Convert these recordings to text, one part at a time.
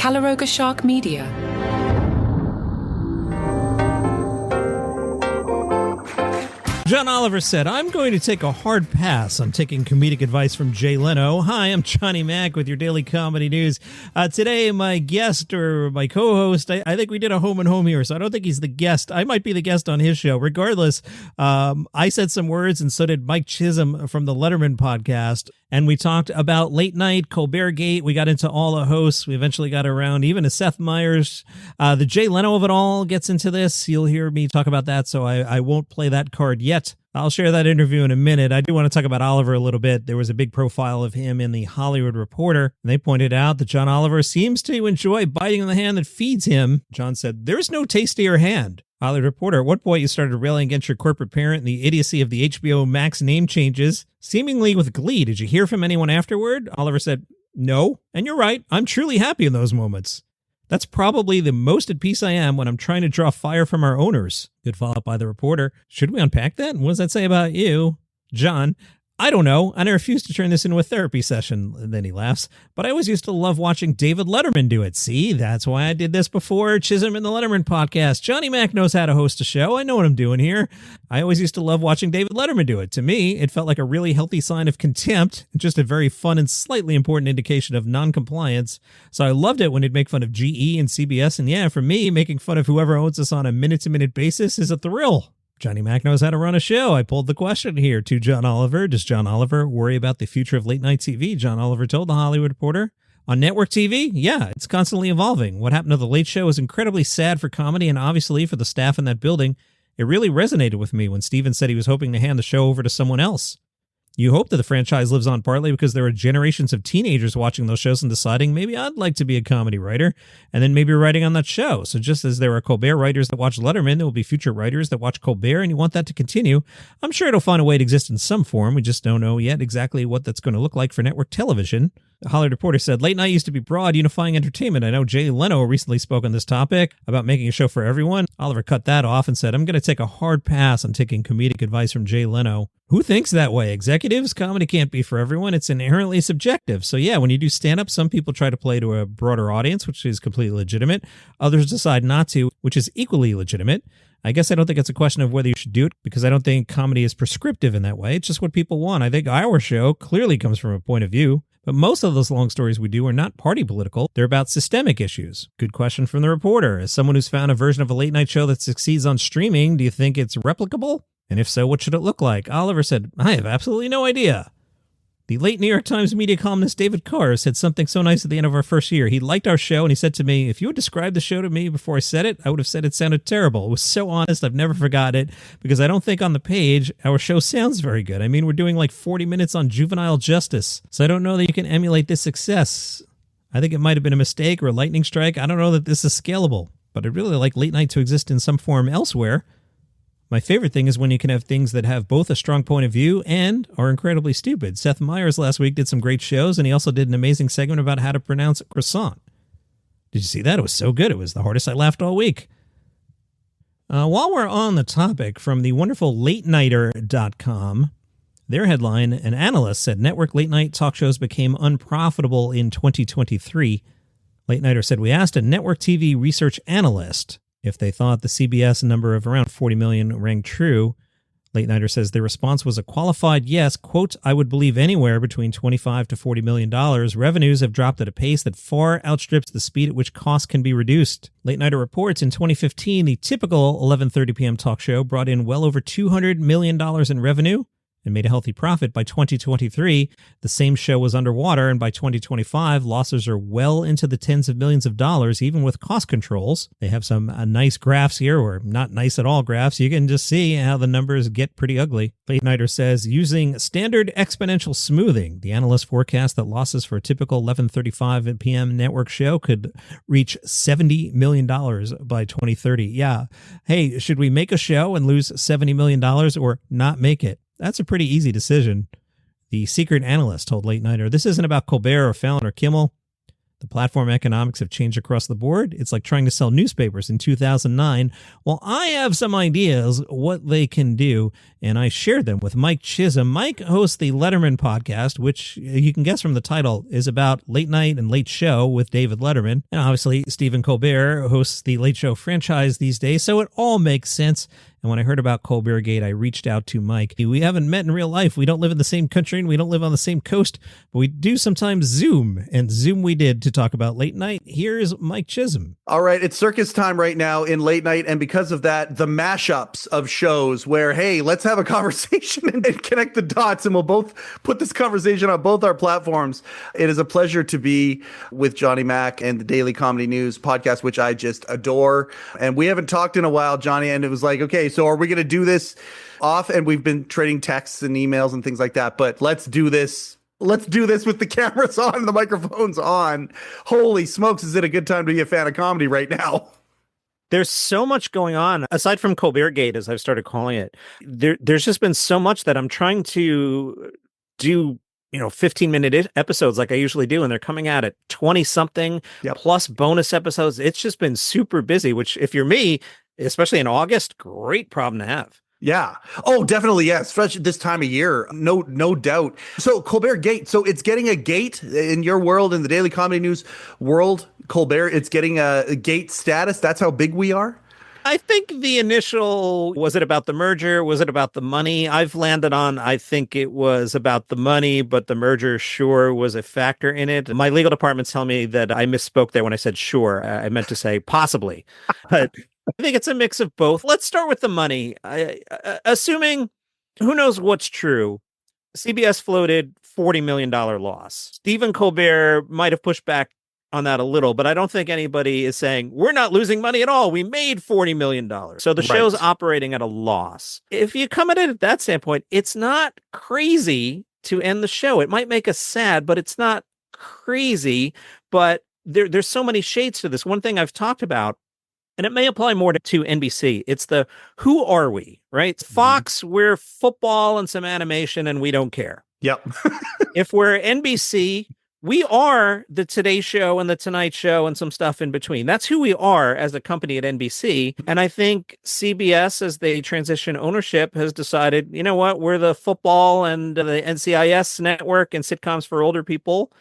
Calaroga Shark Media. John Oliver said, I'm going to take a hard pass on taking comedic advice from Jay Leno. Hi, I'm Johnny Mac with your daily comedy news. Today, my guest or my co-host, I think we did a home and home here, so I don't think he's the guest. I might be the guest on his show. Regardless, I said some words, and so did Mike Chisholm from the Letterman Podcast. And we talked about late night, Colbert Gate. We got into all the hosts. We eventually got around even to Seth Meyers. The Jay Leno of it all gets into this. You'll hear me talk about that, so I won't play that card yet. I'll share that interview in a minute. I do want to talk about Oliver a little bit. There was a big profile of him in the Hollywood Reporter, and they pointed out that John Oliver seems to enjoy biting on the hand that feeds him. John said, there's no tastier hand. Hollywood Reporter, at what point you started railing against your corporate parent and the idiocy of the HBO Max name changes, seemingly with glee. Did you hear from anyone afterward? Oliver said, no. And you're right. I'm truly happy in those moments. That's probably the most at peace I am when I'm trying to draw fire from our owners. Good follow-up by the reporter. Should we unpack that? What does that say about you? John, I don't know, and I refuse to turn this into a therapy session. And then he laughs. But I always used to love watching David Letterman do it. See, that's why I did this before Chisholm in the Letterman Podcast. Johnny Mac knows how to host a show. I know what I'm doing here. I always used to love watching David Letterman do it. To me, it felt like a really healthy sign of contempt, just a very fun and slightly important indication of non-compliance. So I loved it when he'd make fun of GE and CBS. And yeah, for me, making fun of whoever owns us on a minute-to-minute basis is a thrill. Johnny Mac knows how to run a show. I pulled the question here to John Oliver. Does John Oliver worry about the future of late-night TV? John Oliver told the Hollywood Reporter. On network TV? Yeah, it's constantly evolving. What happened to The Late Show is incredibly sad for comedy and obviously for the staff in that building. It really resonated with me when Stephen said he was hoping to hand the show over to someone else. You hope that the franchise lives on partly because there are generations of teenagers watching those shows and deciding maybe I'd like to be a comedy writer and then maybe writing on that show. So just as there are Colbert writers that watch Letterman, there will be future writers that watch Colbert, and you want that to continue. I'm sure it'll find a way to exist in some form. We just don't know yet exactly what that's going to look like for network television. The Hollywood Reporter said, late night used to be broad, unifying entertainment. I know Jay Leno recently spoke on this topic about making a show for everyone. Oliver cut that off and said, I'm going to take a hard pass on taking comedic advice from Jay Leno. Who thinks that way? Executives? Comedy can't be for everyone. It's inherently subjective. So yeah, when you do stand-up, some people try to play to a broader audience, which is completely legitimate. Others decide not to, which is equally legitimate. I guess I don't think it's a question of whether you should do it because I don't think comedy is prescriptive in that way. It's just what people want. I think our show clearly comes from a point of view. But most of those long stories we do are not party political. They're about systemic issues. Good question from the reporter. As someone who's found a version of a late night show that succeeds on streaming, do you think it's replicable? And if so, what should it look like? Oliver said, I have absolutely no idea. The late New York Times media columnist David Carr said something so nice at the end of our first year. He liked our show, and he said to me, if you had described the show to me before I said it, I would have said it sounded terrible. It was so honest, I've never forgot it, because I don't think on the page our show sounds very good. I mean, we're doing like 40 minutes on juvenile justice, so I don't know that you can emulate this success. I think it might have been a mistake or a lightning strike. I don't know that this is scalable, but I'd really like late night to exist in some form elsewhere. My favorite thing is when you can have things that have both a strong point of view and are incredibly stupid. Seth Meyers last week did some great shows, and he also did an amazing segment about how to pronounce croissant. Did you see that? It was so good. It was the hardest I laughed all week. While we're on the topic, from the wonderful LateNighter.com, their headline, an analyst said network late-night talk shows became unprofitable in 2023. Late Nighter said, we asked a network TV research analyst if they thought the CBS number of around 40 million rang true. Late Nighter says their response was a qualified yes. Quote, I would believe anywhere between $25 to $40 million. Revenues have dropped at a pace that far outstrips the speed at which costs can be reduced. Late Nighter reports in 2015, the typical 11:30 p.m. talk show brought in well over $200 million in revenue and made a healthy profit. By 2023, the same show was underwater, and by 2025, losses are well into the tens of millions of dollars, even with cost controls. They have some nice graphs here, or not nice at all graphs. You can just see how the numbers get pretty ugly. Late Nighter says, using standard exponential smoothing, the analyst forecast that losses for a typical 11:35 p.m. network show could reach $70 million by 2030. Yeah. Hey, should we make a show and lose $70 million or not make it? That's a pretty easy decision. The secret analyst told Late Nighter, this isn't about Colbert or Fallon or Kimmel. The platform economics have changed across the board. It's like trying to sell newspapers in 2009. Well, I have some ideas what they can do, and I shared them with Mike Chisholm. Mike hosts the Letterman Podcast, which you can guess from the title is about late night and late show with David Letterman. And obviously, Stephen Colbert hosts the Late Show franchise these days, so it all makes sense. And when I heard about Colbert Gate, I reached out to Mike. We haven't met in real life. We don't live in the same country and we don't live on the same coast, but we do sometimes Zoom. And Zoom we did to talk about late night. Here's Mike Chisholm. All right, it's circus time right now in late night. And because of that, the mashups of shows where, hey, let's have a conversation and connect the dots. And we'll both put this conversation on both our platforms. It is a pleasure to be with Johnny Mac and the Daily Comedy News podcast, which I just adore. And we haven't talked in a while, Johnny. And it was like, okay, so are we going to do this off? And we've been trading texts and emails and things like that. But let's do this. Let's do this with the cameras on and the microphones on. Holy smokes, is it a good time to be a fan of comedy right now? There's so much going on, aside from Colbert Gate, as I've started calling it. There's just been so much that I'm trying to do, 15-minute episodes like I usually do, and they're coming out at 20-something, plus bonus episodes. It's just been super busy, which if you're me, especially in August, great problem to have. Yeah. Oh, definitely. Yes. Especially this time of year. No doubt. So Colbert Gate. So it's getting a gate in your world, in the Daily Comedy News world, Colbert. It's getting a gate status. That's how big we are. I think the initial, was it about the merger? Was it about the money? I've landed on, I think it was about the money, but the merger sure was a factor in it. My legal department's telling me that I misspoke there when I said sure. I meant to say possibly. But I think it's a mix of both. Let's start with the money. Assuming, who knows what's true, CBS floated $40 million loss. Stephen Colbert might have pushed back on that a little, but I don't think anybody is saying, we're not losing money at all. We made $40 million. So the show's operating at a loss. If you come at it at that standpoint, it's not crazy to end the show. It might make us sad, but it's not crazy. But there's so many shades to this. One thing I've talked about, and it may apply more to NBC. It's the who are we, right? Fox, we're football and some animation and we don't care. Yep. If we're NBC, we are the Today Show and the Tonight Show and some stuff in between. That's who we are as a company at NBC. And I think CBS, as they transition ownership, has decided, you know what, we're the football and the NCIS network and sitcoms for older people.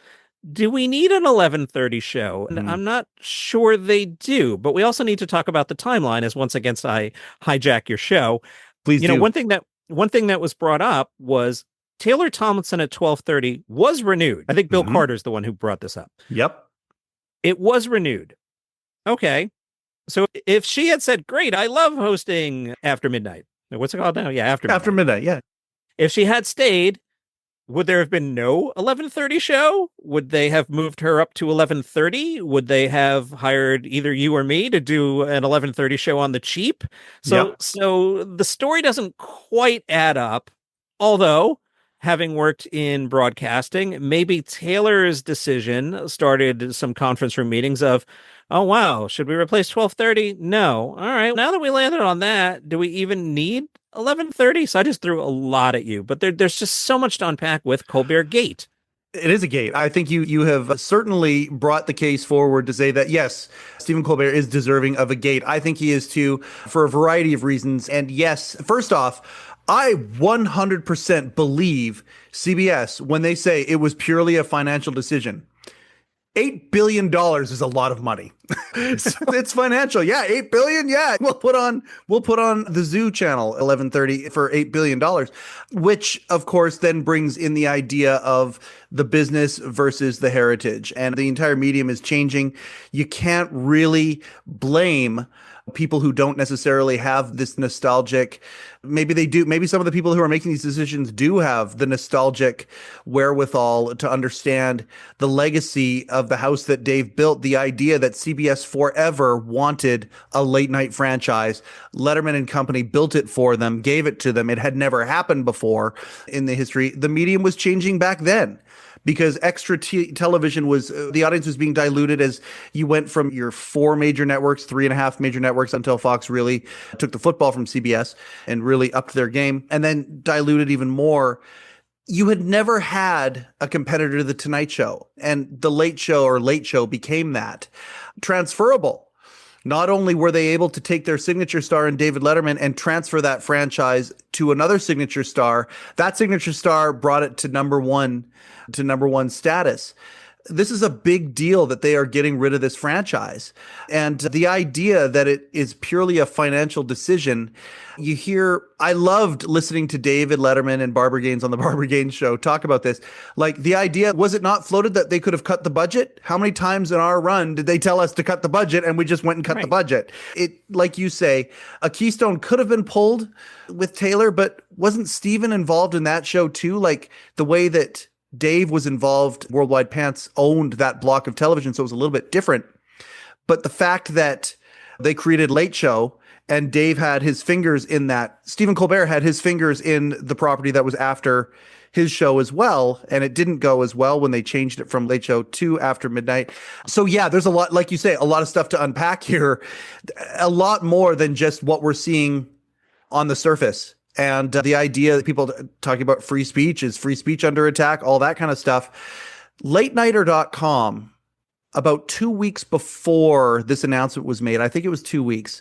Do we need an 11:30 show? And I'm not sure they do, but we also need to talk about the timeline as once again I hijack your show. Please do. One thing that was brought up was Taylor Tomlinson at 12:30 was renewed. I think Bill Carter's the one who brought this up. Yep. It was renewed. Okay. So if she had said, great, I love hosting after midnight. What's it called now? Yeah, after midnight. After midnight, yeah. If she had stayed, would there have been no 11:30 show? Would they have moved her up to 11:30? Would they have hired either you or me to do an 11:30 show on the cheap? So the story doesn't quite add up. Although, having worked in broadcasting, maybe Taylor's decision started some conference room meetings of, oh, wow, should we replace 12:30? No. All right. Now that we landed on that, do we even need 11:30? So I just threw a lot at you, but there's just so much to unpack with Colbert Gate. It is a gate. I think you have certainly brought the case forward to say that, yes, Stephen Colbert is deserving of a gate. I think he is too, for a variety of reasons. And yes, first off, I 100% believe CBS when they say it was purely a financial decision. $8 billion is a lot of money. It's financial. Yeah, $8 billion. Yeah, we'll put on the Zoo channel 11:30 for $8 billion, which of course then brings in the idea of the business versus the heritage, and the entire medium is changing. You can't really blame people who don't necessarily have this nostalgic, maybe they do, maybe some of the people who are making these decisions do have the nostalgic wherewithal to understand the legacy of the house that Dave built, the idea that CBS forever wanted a late night franchise. Letterman and company built it for them, gave it to them. It had never happened before in the history. The medium was changing back then, because extra television was, the audience was being diluted as you went from your 4 major networks, 3.5 major networks, until Fox really took the football from CBS and really upped their game, and then diluted even more. you had never had a competitor to the Tonight Show, and the Late Show or Late Show became that. Transferable. Not only were they able to take their signature star in David Letterman and transfer that franchise to another signature star, that signature star brought it to number one status. This is a big deal that they are getting rid of this franchise. And the idea that it is purely a financial decision, I loved listening to David Letterman and Barbara Gaines on the Barbara Gaines show talk about this. Like, the idea, was it not floated that they could have cut the budget? How many times in our run did they tell us to cut the budget and we just went and cut the budget? It, like you say, a keystone could have been pulled with Taylor, but wasn't Stephen involved in that show too? Like, the way that Dave was involved, Worldwide Pants owned that block of television, so it was a little bit different. But the fact that they created Late Show and Dave had his fingers in that, Stephen Colbert had his fingers in the property that was after his show as well, and it didn't go as well when they changed it from Late Show to After Midnight. So yeah, there's a lot, like you say, a lot of stuff to unpack here, a lot more than just what we're seeing on the surface. And the idea that people talking about free speech, is free speech under attack, all that kind of stuff. LateNighter.com, about 2 weeks before this announcement was made, I think it was 2 weeks,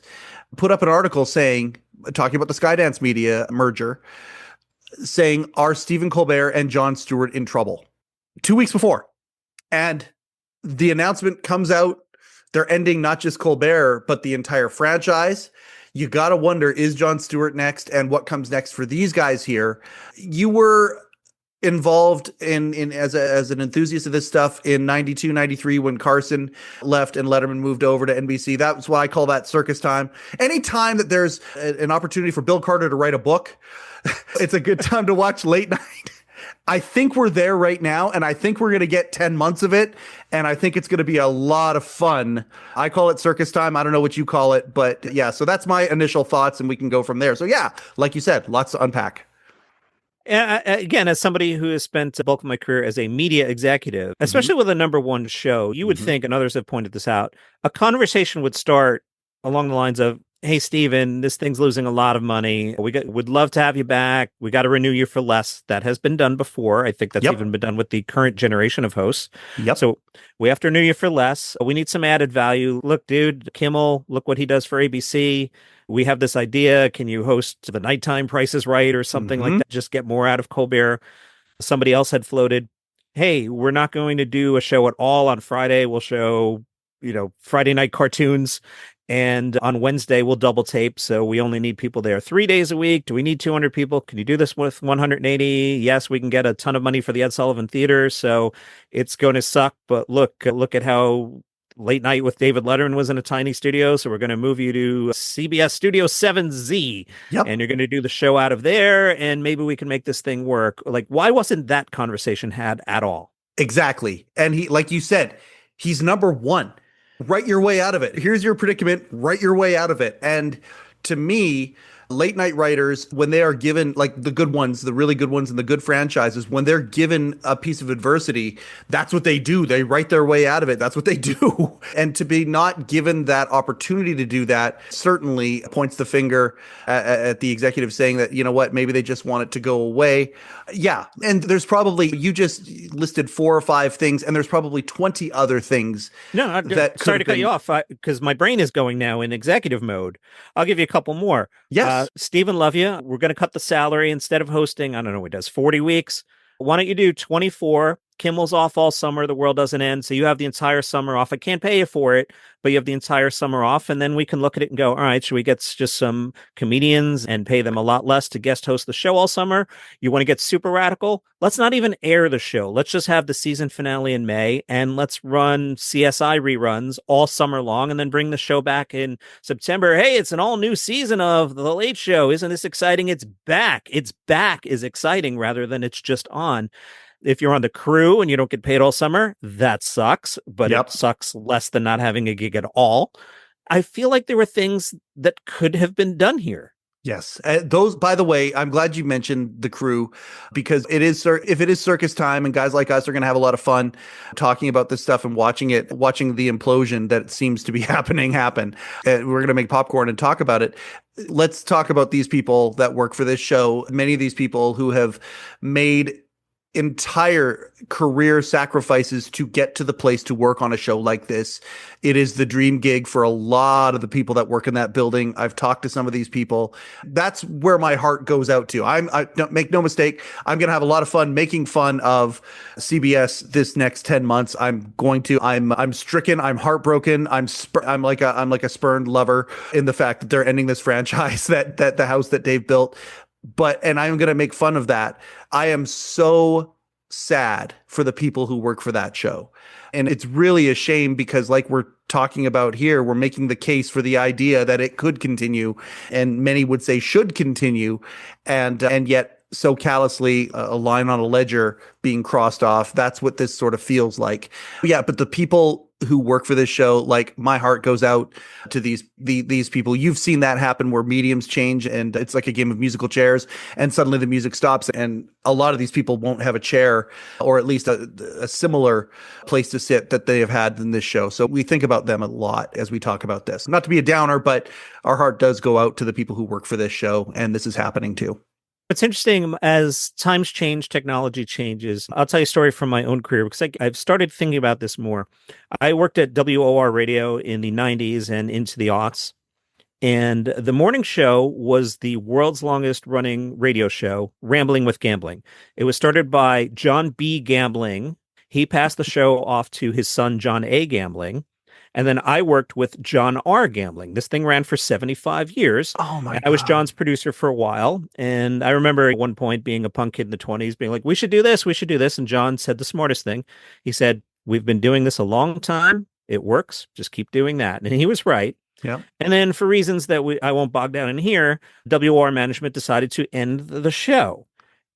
put up an article talking about the Skydance Media merger, saying, are Stephen Colbert and Jon Stewart in trouble? 2 weeks before. And the announcement comes out, they're ending not just Colbert, but the entire franchise. You got to wonder, is Jon Stewart next, and what comes next for these guys here? You were involved in as an enthusiast of this stuff in 92, 93 when Carson left and Letterman moved over to NBC. That's why I call that circus time. Anytime that there's an opportunity for Bill Carter to write a book, it's a good time to watch Late Night. I think we're there right now, and I think we're going to get 10 months of it, and I think it's going to be a lot of fun. I call it circus time. I don't know what you call it, but yeah, so that's my initial thoughts, and we can go from there. So yeah, like you said, lots to unpack. Again, as somebody who has spent the bulk of my career as a media executive, especially with a number one show, you would think, and others have pointed this out, a conversation would start along the lines of, hey, Stephen, this thing's losing a lot of money. Would love to have you back. We got to renew you for less. That has been done before. I think that's even been done with the current generation of hosts. So we have to renew you for less. We need some added value. Look, dude, Kimmel, look what he does for ABC. We have this idea. Can you host the nighttime Price is Right or something like that? Just get more out of Colbert. Somebody else had floated, hey, we're not going to do a show at all on Friday. We'll show, Friday night cartoons. And on Wednesday, we'll double tape. So we only need people there 3 days a week. Do we need 200 people? Can you do this with 180? Yes, we can get a ton of money for the Ed Sullivan Theater. So it's going to suck. But look at how Late Night with David Letterman was in a tiny studio. So we're going to move you to CBS Studio 7Z. And you're going to do the show out of there. And maybe we can make this thing work. Like, why wasn't that conversation had at all? Exactly. And he, like you said, he's number one. Write your way out of it. Here's your predicament. Write your way out of it. And to me, late night writers, when they are given, like the good ones, the really good ones and the good franchises, when they're given a piece of adversity, that's what they do. They write their way out of it. That's what they do. And to be not given that opportunity to do that certainly points the finger at the executive, saying that, you know what, maybe they just want it to go away. Yeah. And there's probably, you just listed 4 or 5 things, and there's probably 20 other things. No, sorry to cut you off, because my brain is going now in executive mode. I'll give you a couple more. Yes. Stephen, love you. We're going to cut the salary. Instead of hosting, I don't know, he does 40 weeks. Why don't you do 24? Kimmel's off all summer. The world doesn't end. So you have the entire summer off. I can't pay you for it, but you have the entire summer off. And then we can look at it and go, all right, should we get just some comedians and pay them a lot less to guest host the show all summer? You want to get super radical? Let's not even air the show. Let's just have the season finale in May, and let's run CSI reruns all summer long, and then bring the show back in September. Hey, it's an all new season of The Late Show. Isn't this exciting? It's back. It's back is exciting rather than it's just on. If you're on the crew and you don't get paid all summer, that sucks, but it sucks less than not having a gig at all. I feel like there were things that could have been done here. Yes. Those, by the way, I'm glad you mentioned the crew, because it is, if it is circus time and guys like us are going to have a lot of fun talking about this stuff and watching the implosion that seems to be happen. We're going to make popcorn and talk about it. Let's talk about these people that work for this show. Many of these people who have made entire career sacrifices to get to the place to work on a show like this. It is the dream gig for a lot of the people that work in that building. I've talked to some of these people. That's where my heart goes out to. I don't make no mistake. I'm going to have a lot of fun making fun of CBS this next 10 months. I'm stricken. I'm heartbroken. I'm like a spurned lover in the fact that they're ending this franchise, that the house that Dave built. And I'm going to make fun of that. I am so sad for the people who work for that show. And it's really a shame because, like we're talking about here, we're making the case for the idea that it could continue, and many would say should continue. And yet so callously a line on a ledger being crossed off. That's what this sort of feels like. Yeah, but the people who work for this show, like, my heart goes out to these people. You've seen that happen where mediums change and it's like a game of musical chairs, and suddenly the music stops and a lot of these people won't have a chair, or at least a similar place to sit that they have had in this show. So we think about them a lot as we talk about this. Not to be a downer, but our heart does go out to the people who work for this show, and this is happening too. It's interesting as times change, technology changes. I'll tell you a story from my own career because I've started thinking about this more. I worked at WOR radio in the 90s and into the aughts. And the morning show was the world's longest running radio show, Rambling with Gambling. It was started by John B. Gambling. He passed the show off to his son, John A. Gambling. And then I worked with John R. Gambling. This thing ran for 75 years. Oh, my God. I was John's producer for a while. And I remember at one point being a punk kid in the 20s, being like, we should do this. We should do this. And John said the smartest thing. He said, we've been doing this a long time. It works. Just keep doing that. And he was right. Yeah. And then for reasons that I won't bog down in here, WR management decided to end the show.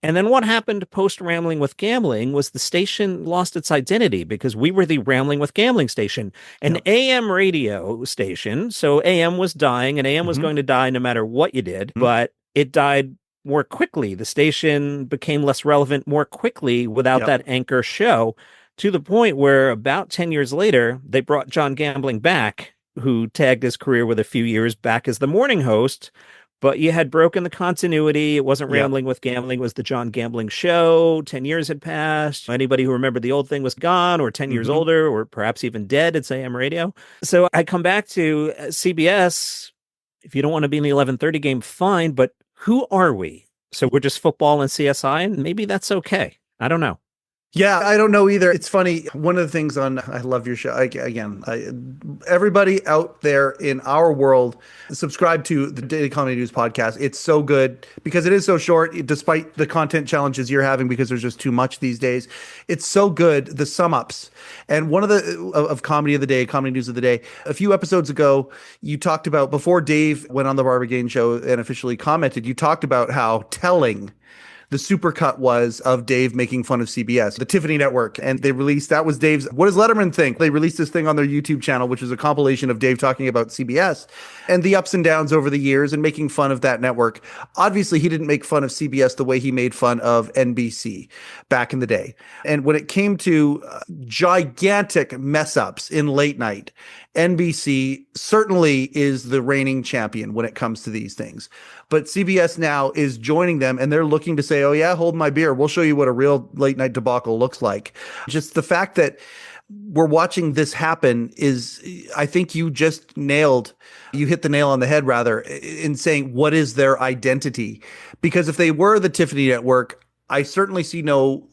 And then what happened post Rambling with Gambling was the station lost its identity because we were the Rambling with Gambling station, an AM radio station. So AM was dying, and AM was going to die no matter what you did, but it died more quickly. The station became less relevant more quickly without that anchor show, to the point where about 10 years later, they brought John Gambling back, who tagged his career with a few years back as the morning host. But you had broken the continuity. It wasn't Rambling with Gambling. It was the John Gambling Show. 10 years had passed. Anybody who remembered the old thing was gone, or 10 years older, or perhaps even dead. It's AM radio. So I come back to CBS. If you don't want to be in the 11:30 game, fine. But who are we? So we're just football and CSI, and maybe that's okay. I don't know. Yeah, I don't know either. It's funny. One of the things I love your show. Everybody out there in our world, subscribe to the Daily Comedy News podcast. It's so good because it is so short, despite the content challenges you're having because there's just too much these days. It's so good. The sum ups. And one of the Comedy of the Day, Comedy News of the Day, a few episodes ago, you talked about, before Dave went on the Barbara Gaines show and officially commented, you talked about how telling the supercut was of Dave making fun of CBS, the Tiffany Network. And they released, that was Dave's, what does Letterman think? They released this thing on their YouTube channel, which is a compilation of Dave talking about CBS and the ups and downs over the years and making fun of that network. Obviously, he didn't make fun of CBS the way he made fun of NBC back in the day. And when it came to gigantic mess ups in late night, NBC certainly is the reigning champion when it comes to these things. But CBS now is joining them, and they're looking to say, oh yeah, hold my beer. We'll show you what a real late night debacle looks like. Just the fact that we're watching this happen is, I think you hit the nail on the head rather, in saying, what is their identity? Because if they were the Tiffany Network, I certainly see no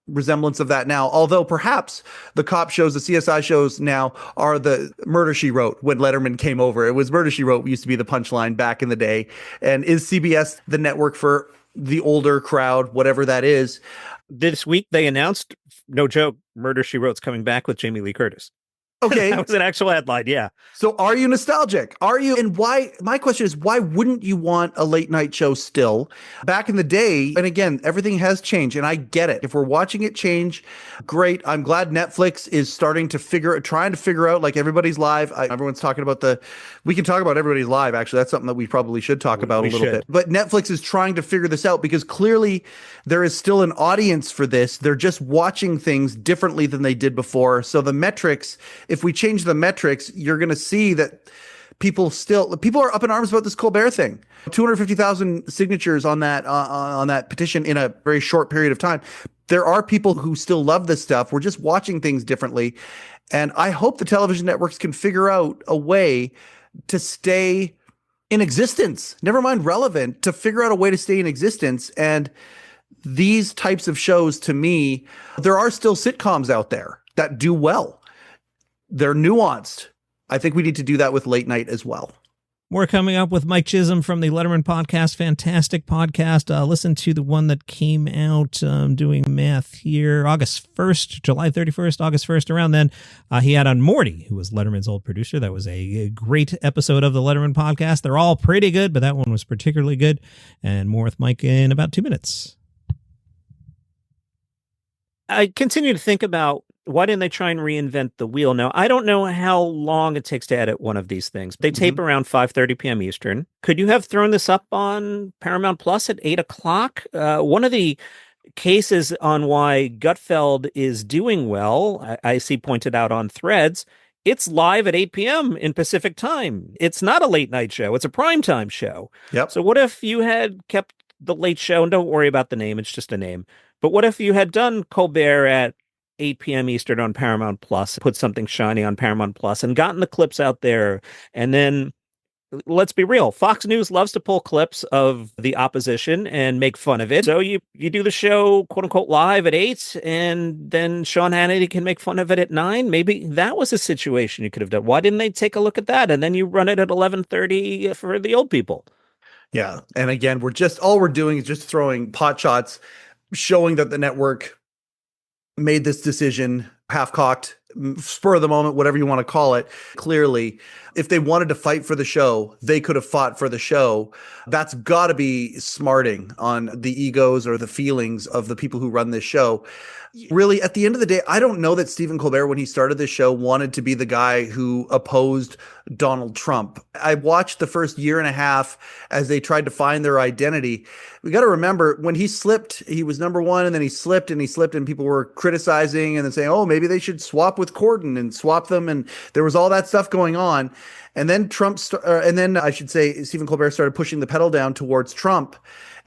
resemblance of that now, although perhaps the cop shows, the CSI shows now are the Murder, She Wrote. When Letterman came over, it was Murder, She Wrote used to be the punchline back in the day. And is CBS the network for the older crowd, whatever that is? This week they announced, no joke, Murder, She Wrote's coming back with Jamie Lee Curtis. Okay. That was an actual headline, yeah. So are you nostalgic? Are you? And why? My question is, why wouldn't you want a late night show still? Back in the day, and again, everything has changed, and I get it. If we're watching it change, great. I'm glad Netflix is trying to figure out, like, everybody's live. Everyone's talking about we can talk about everybody's live, actually. That's something that we probably should talk about a little bit. But Netflix is trying to figure this out because clearly there is still an audience for this. They're just watching things differently than they did before. So the metrics, if we change the metrics, you're going to see that people are up in arms about this Colbert thing. 250,000 signatures on that petition in a very short period of time. There are people who still love this stuff. We're just watching things differently. And I hope the television networks can figure out a way to stay in existence, never mind relevant, to figure out a way to stay in existence. And these types of shows, to me, there are still sitcoms out there that do well. They're nuanced. I think we need to do that with late night as well. More coming up with Mike Chisholm from the Letterman Podcast. Fantastic podcast. Listen to the one that came out, doing math here, August 1st, July 31st, August 1st, around then. He had on Morty, who was Letterman's old producer. That was a great episode of the Letterman Podcast. They're all pretty good, but that one was particularly good. And more with Mike in about 2 minutes. I continue to think about, why didn't they try and reinvent the wheel? Now, I don't know how long it takes to edit one of these things. They tape around 5:30 p.m. Eastern. Could you have thrown this up on Paramount Plus at 8 o'clock? One of the cases on why Gutfeld is doing well, I see pointed out on Threads, it's live at 8 p.m. in Pacific time. It's not a late night show. It's a primetime show. Yep. So what if you had kept the late show, and don't worry about the name, it's just a name. But what if you had done Colbert at 8 p.m. Eastern on Paramount Plus, put something shiny on Paramount Plus and gotten the clips out there? And then, let's be real, Fox News loves to pull clips of the opposition and make fun of it. So you do the show, quote unquote, live at 8, and then Sean Hannity can make fun of it at 9. Maybe that was a situation you could have done. Why didn't they take a look at that? And then you run it at 11:30 for the old people. Yeah. And again, all we're doing is just throwing pot shots, showing that the network made this decision half-cocked, spur of the moment, whatever you want to call it. Clearly, if they wanted to fight for the show, they could have fought for the show. That's got to be smarting on the egos or the feelings of the people who run this show. Really, at the end of the day, I don't know that Stephen Colbert, when he started this show, wanted to be the guy who opposed Donald Trump. I watched the first year and a half as they tried to find their identity. We got to remember, when he slipped, he was number one, and then he slipped, and people were criticizing and then saying, oh, maybe they should swap with Corden and swap them. And there was all that stuff going on. And then Stephen Colbert started pushing the pedal down towards Trump.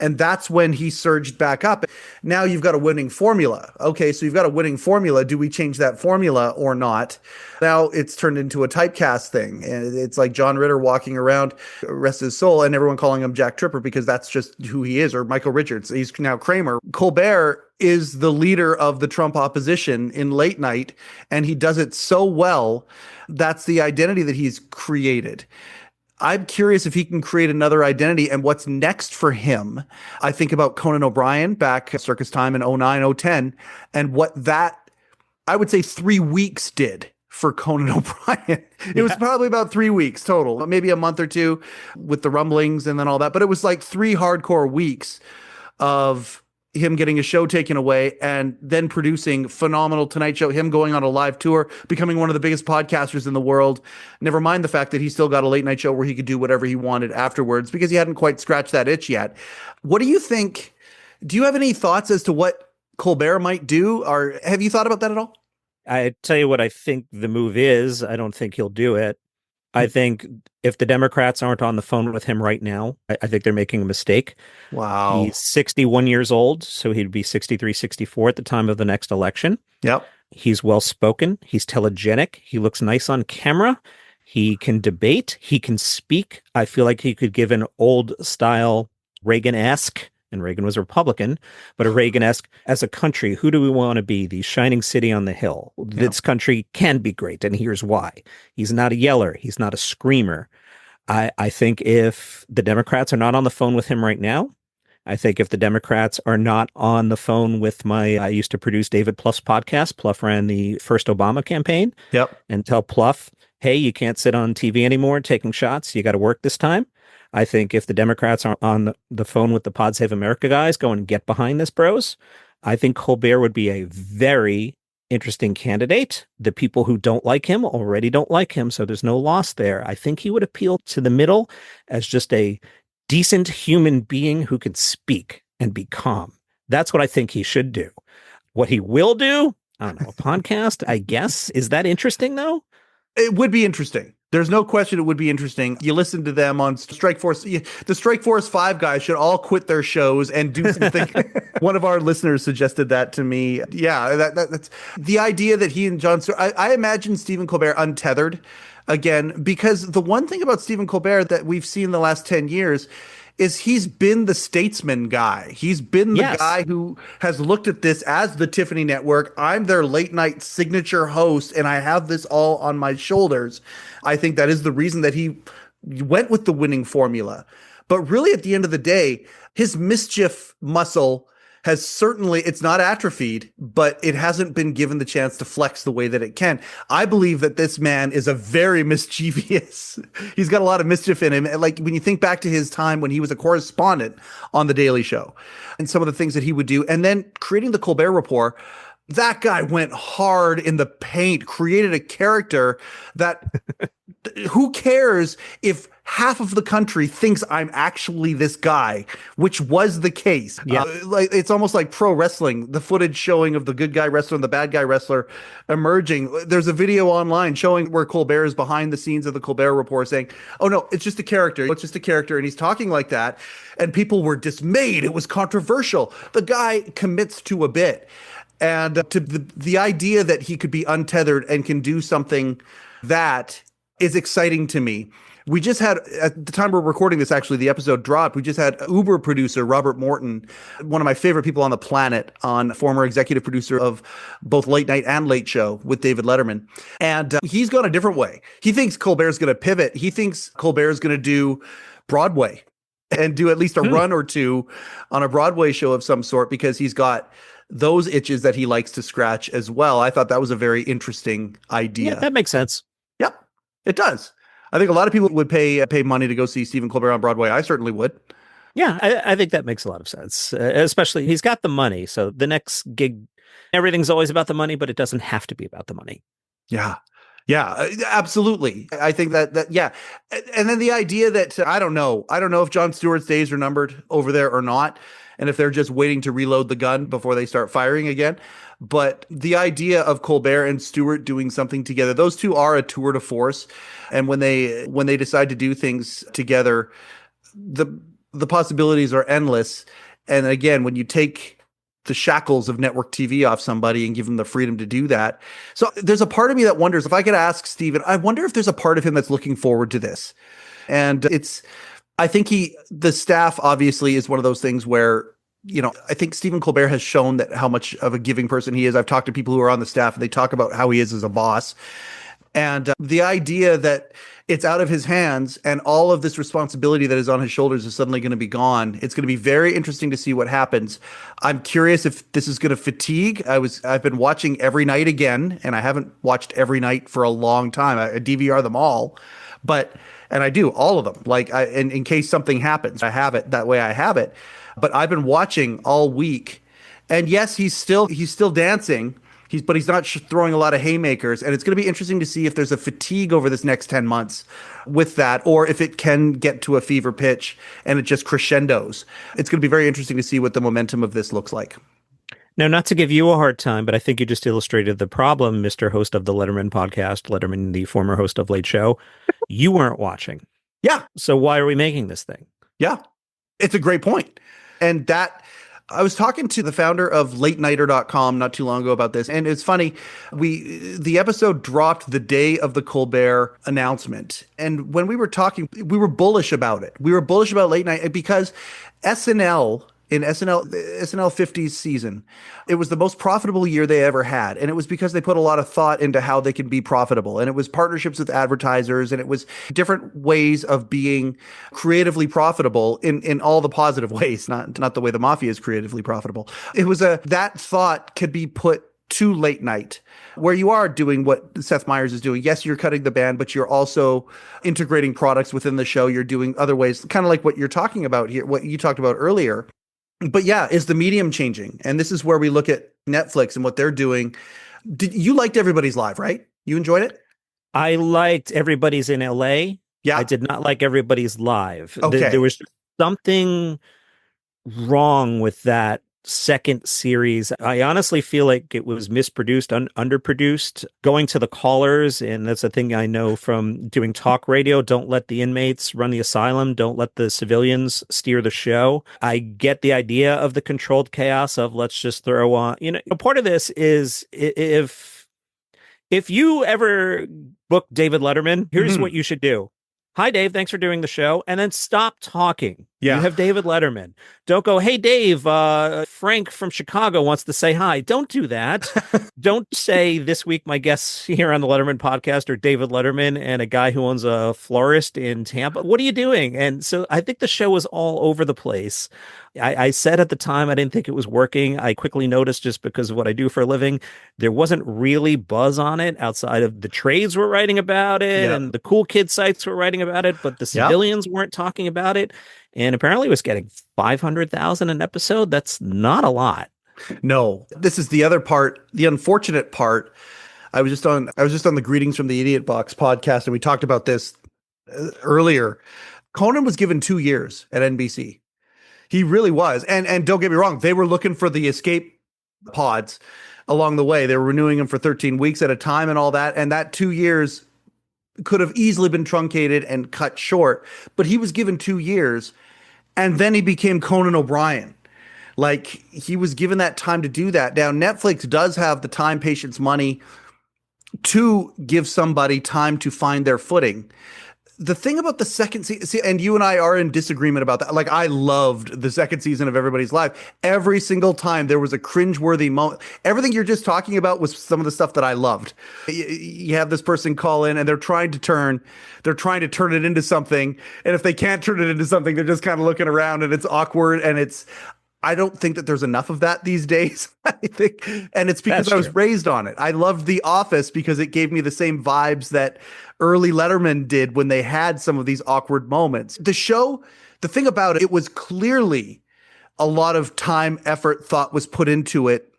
And that's when he surged back up. Now you've got a winning formula. Okay, so you've got a winning formula. Do we change that formula or not? Now it's turned into a typecast thing. And it's like John Ritter walking around, rest his soul, and everyone calling him Jack Tripper because that's just who he is, or Michael Richards. He's now Kramer. Colbert is the leader of the Trump opposition in late night, and he does it so well. That's the identity that he's created. I'm curious if he can create another identity and what's next for him. I think about Conan O'Brien back at Circus Time in 09, 010, and what that, I would say 3 weeks did for Conan O'Brien. It was probably about 3 weeks total, maybe a month or two with the rumblings and then all that. But it was like 3 hardcore weeks of him getting a show taken away and then producing phenomenal Tonight Show, him going on a live tour, becoming one of the biggest podcasters in the world. Never mind the fact that he still got a late night show where he could do whatever he wanted afterwards because he hadn't quite scratched that itch yet. What do you think? Do you have any thoughts as to what Colbert might do? Or have you thought about that at all? I tell you what I think the move is. I don't think he'll do it. I think if the Democrats aren't on the phone with him right now, I think they're making a mistake. Wow. He's 61 years old, so he'd be 63, 64 at the time of the next election. Yep. He's well-spoken. He's telegenic. He looks nice on camera. He can debate. He can speak. I feel like he could give an old-style Reagan-esque, and Reagan was a Republican, but a Reagan-esque, as a country, who do we want to be? The shining city on the hill. Yeah. This country can be great, and here's why. He's not a yeller. He's not a screamer. I think if the Democrats are not on the phone with him right now, I think if the Democrats are not on the phone with I used to produce David Pluff's podcast. Pluff ran the first Obama campaign. Yep. And tell Pluff, hey, you can't sit on TV anymore taking shots. You got to work this time. I think if the Democrats are on the phone with the Pod Save America guys, go and get behind this, bros. I think Colbert would be a very interesting candidate. The people who don't like him already don't like him, so there's no loss there. I think he would appeal to the middle as just a decent human being who can speak and be calm. That's what I think he should do. What he will do, I don't know, a podcast, I guess. Is that interesting, though? It would be interesting. There's no question it would be interesting. You listen to them on Strike Force. The Strike Force 5 guys should all quit their shows and do something. One of our listeners suggested that to me. Yeah, that's the idea that he and Jon Stewart. I imagine Stephen Colbert untethered again, because the one thing about Stephen Colbert that we've seen the last 10 years is he's been the statesman guy. He's been the guy who has looked at this as the Tiffany Network. I'm their late night signature host, and I have this all on my shoulders. I think that is the reason that he went with the winning formula. But really, at the end of the day, his mischief muscle has certainly, it's not atrophied, but it hasn't been given the chance to flex the way that it can. I believe that this man is a very mischievous. He's got a lot of mischief in him. Like when you think back to his time when he was a correspondent on The Daily Show and some of the things that he would do, and then creating the Colbert Report, that guy went hard in the paint, created a character that who cares if half of the country thinks I'm actually this guy, which was the case. Yeah. Like it's almost like pro wrestling, the footage showing of the good guy wrestler and the bad guy wrestler emerging. There's a video online showing where Colbert is behind the scenes of the Colbert Report saying, oh no, it's just a character. It's just a character. And he's talking like that. And people were dismayed. It was controversial. The guy commits to a bit. And to the idea that he could be untethered and can do something that is exciting to me. We just had, at the time we're recording this, actually, the episode dropped. We just had Uber producer Robert Morton, one of my favorite people on the planet, on former executive producer of both Late Night and Late Show with David Letterman. And he's gone a different way. He thinks Colbert's going to pivot. He thinks Colbert's going to do Broadway and do at least a run or two on a Broadway show of some sort, because he's got those itches that he likes to scratch as well. I thought that was a very interesting idea. Yeah, that makes sense. Yep, it does. I think a lot of people would pay money to go see Stephen Colbert on Broadway. I certainly would. Yeah, I think that makes a lot of sense. Especially, he's got the money. So the next gig, everything's always about the money, but it doesn't have to be about the money. Yeah. Yeah, absolutely. I think that yeah. And then the idea that I don't know if Jon Stewart's days are numbered over there or not, and if they're just waiting to reload the gun before they start firing again. But the idea of Colbert and Stewart doing something together, those two are a tour de force. And when they decide to do things together, the possibilities are endless. And again, when you take the shackles of network TV off somebody and give them the freedom to do that. So there's a part of me that wonders, if I could ask Stephen, I wonder if there's a part of him that's looking forward to this. And I think the staff obviously is one of those things where, I think Stephen Colbert has shown that how much of a giving person he is. I've talked to people who are on the staff and they talk about how he is as a boss. And the idea that it's out of his hands and all of this responsibility that is on his shoulders is suddenly going to be gone. It's going to be very interesting to see what happens. I'm curious if this is going to fatigue. I've been watching every night again, and I haven't watched every night for a long time. I DVR them all, and I do all of them. Like in case something happens, I have it that way. I have it, but I've been watching all week, and yes, he's still dancing. But he's not throwing a lot of haymakers. And it's going to be interesting to see if there's a fatigue over this next 10 months with that, or if it can get to a fever pitch and it just crescendos. It's going to be very interesting to see what the momentum of this looks like. Now, not to give you a hard time, but I think you just illustrated the problem, Mr. Host of the Letterman Podcast, Letterman, the former host of Late Show. You weren't watching. Yeah. So why are we making this thing? Yeah. It's a great point. And I was talking to the founder of LateNighter.com not too long ago about this. And it's funny, the episode dropped the day of the Colbert announcement. And when we were talking, we were bullish about it. We were bullish about Late Night because SNL, in SNL 50s season, it was the most profitable year they ever had. And it was because they put a lot of thought into how they can be profitable. And it was partnerships with advertisers, and it was different ways of being creatively profitable in all the positive ways, not the way the mafia is creatively profitable. It was that thought could be put to Late Night, where you are doing what Seth Meyers is doing. Yes, you're cutting the band, but you're also integrating products within the show. You're doing other ways, kind of like what you're talking about here, what you talked about earlier. But yeah, is the medium changing? And this is where we look at Netflix and what they're doing. You liked Everybody's Live, right? You enjoyed it? I liked Everybody's in LA. Yeah. I did not like Everybody's Live. Okay. There was something wrong with that second series. I honestly feel like it was misproduced, underproduced. Going to the callers, and that's a thing I know from doing talk radio. Don't let the inmates run the asylum. Don't let the civilians steer the show. I get the idea of the controlled chaos of let's just throw on. Part of this is if you ever book David Letterman, here's what you should do. Hi, Dave. Thanks for doing the show. And then stop talking. Yeah. You have David Letterman. Don't go, hey, Dave, Frank from Chicago wants to say hi. Don't do that. Don't say this week my guests here on the Letterman podcast are David Letterman and a guy who owns a florist in Tampa. What are you doing? And so I think the show was all over the place. I said at the time I didn't think it was working. I quickly noticed, just because of what I do for a living, there wasn't really buzz on it outside of the trades were writing about it and the cool kid sites were writing about it, but the civilians weren't talking about it. And apparently it was getting 500,000 an episode. That's not a lot. No, this is the other part, the unfortunate part. I was just on the Greetings from the Idiot Box podcast, and we talked about this earlier. Conan was given 2 years at NBC. He really was. And don't get me wrong, they were looking for the escape pods along the way. They were renewing them for 13 weeks at a time and all that. And that 2 years could have easily been truncated and cut short. But he was given 2 years, and then he became Conan O'Brien. Like, he was given that time to do that. Now, Netflix does have the time, patience, money to give somebody time to find their footing. The thing about the second season, and you and I are in disagreement about that. Like, I loved the second season of Everybody's Life. Every single time there was a cringeworthy moment. Everything you're just talking about was some of the stuff that I loved. You have this person call in and they're trying to turn it into something. And if they can't turn it into something, they're just kind of looking around and it's awkward. And I don't think that there's enough of that these days. I think, and it's because I was raised on it. I loved The Office because it gave me the same vibes that early Letterman did when they had some of these awkward moments. The show, the thing about it, it was clearly a lot of time, effort, thought was put into it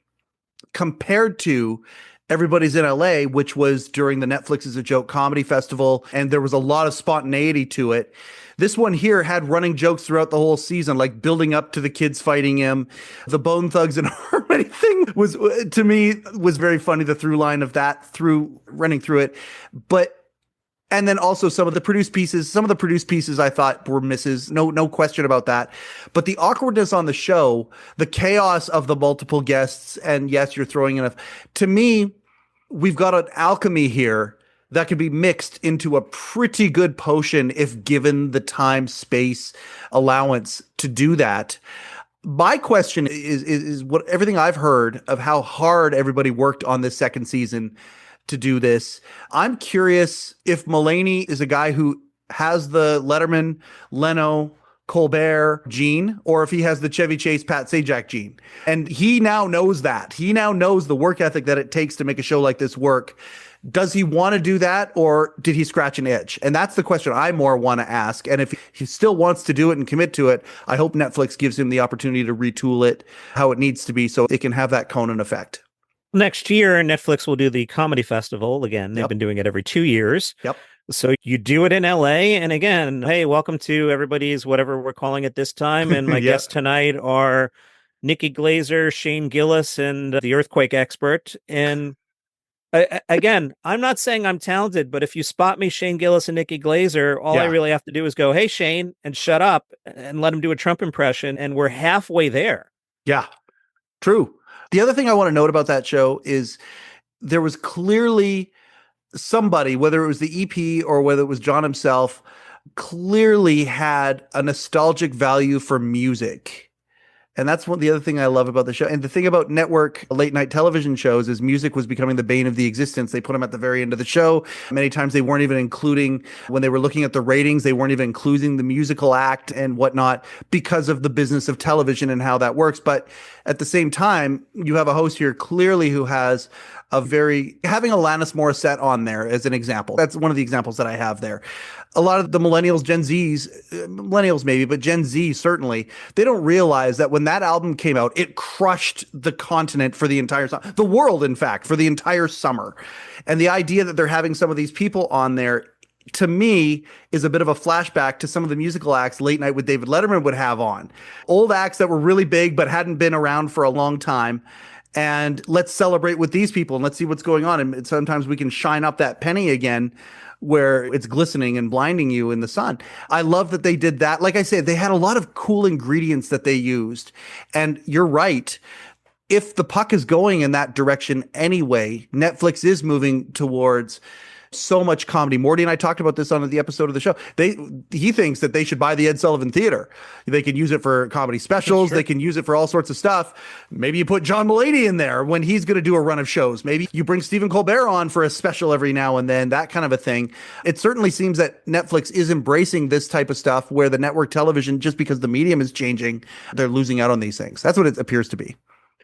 compared to Everybody's in LA, which was during the Netflix is a Joke comedy festival, and there was a lot of spontaneity to it. This one here had running jokes throughout the whole season, like building up to the kids fighting him. The Bone Thugs and Harmony thing was, to me, was very funny. The through line of that running through it. And then also some of the produced pieces I thought were misses. No question about that. But the awkwardness on the show, the chaos of the multiple guests, and yes, you're throwing enough. To me, we've got an alchemy here that could be mixed into a pretty good potion if given the time, space, allowance to do that. My question is what everything I've heard of how hard everybody worked on this second season to do this. I'm curious if Mulaney is a guy who has the Letterman, Leno, Colbert gene, or if he has the Chevy Chase, Pat Sajak gene. And he now knows that. He now knows the work ethic that it takes to make a show like this work. Does he want to do that, or did he scratch an itch? And that's the question I more want to ask. And if he still wants to do it and commit to it, I hope Netflix gives him the opportunity to retool it how it needs to be so it can have that Conan effect. Next year, Netflix will do the comedy festival. Again, they've been doing it every 2 years. Yep. So you do it in LA. And again, hey, welcome to everybody's whatever we're calling it this time. And my guests tonight are Nikki Glazer, Shane Gillis, and the earthquake expert. And again, I'm not saying I'm talented, but if you spot me, Shane Gillis and Nikki Glazer, all I really have to do is go, hey, Shane, and shut up and let him do a Trump impression. And we're halfway there. Yeah, true. The other thing I want to note about that show is there was clearly somebody, whether it was the EP or whether it was John himself, clearly had a nostalgic value for music. And that's the other thing I love about the show. And the thing about network late night television shows is music was becoming the bane of the existence. They put them at the very end of the show. Many times they weren't even including, when they were looking at the ratings, they weren't even including the musical act and whatnot because of the business of television and how that works. But at the same time, you have a host here clearly who has having Alanis Morissette on there as an example. That's one of the examples that I have there. A lot of the millennials, millennials maybe, but Gen Z certainly, they don't realize that when that album came out, it crushed the continent for the entire summer, the world, in fact, for the entire summer. And the idea that they're having some of these people on there, to me, is a bit of a flashback to some of the musical acts Late Night with David Letterman would have on. Old acts that were really big but hadn't been around for a long time. And let's celebrate with these people and let's see what's going on. And sometimes we can shine up that penny again where it's glistening and blinding you in the sun. I love that they did that. Like I said, they had a lot of cool ingredients that they used. And you're right. If the puck is going in that direction anyway, Netflix is moving towards so much comedy. Morty and I talked about this on the episode of the show. He thinks that they should buy the Ed Sullivan Theater. They can use it for comedy specials. Sure. They can use it for all sorts of stuff. Maybe you put John Mulaney in there when he's going to do a run of shows. Maybe you bring Stephen Colbert on for a special every now and then, that kind of a thing. It certainly seems that Netflix is embracing this type of stuff where the network television, just because the medium is changing, they're losing out on these things. That's what it appears to be.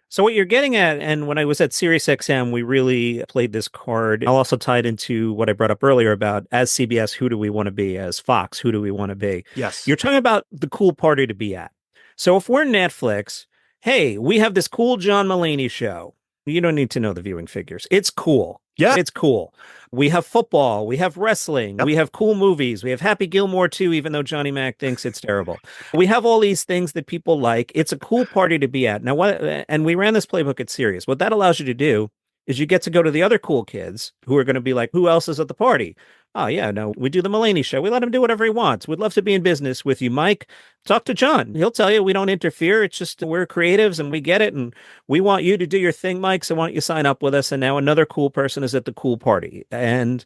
So what you're getting at, and when I was at SiriusXM, we really played this card. I'll also tie it into what I brought up earlier about, as CBS, who do we want to be? As Fox, who do we want to be? Yes. You're talking about the cool party to be at. So if we're Netflix, hey, we have this cool John Mulaney show. You don't need to know the viewing figures. It's cool. Yeah. It's cool. We have football. We have wrestling. Yep. We have cool movies. We have Happy Gilmore too, even though Johnny Mac thinks it's terrible. We have all these things that people like. It's a cool party to be at. Now, and we ran this playbook at Sirius. What that allows you to do is you get to go to the other cool kids who are going to be like, who else is at the party? Oh, yeah, no, we do the Mulaney show. We let him do whatever he wants. We'd love to be in business with you, Mike. Talk to John. He'll tell you we don't interfere. It's just we're creatives and we get it. And we want you to do your thing, Mike. So why don't you sign up with us? And now another cool person is at the cool party. And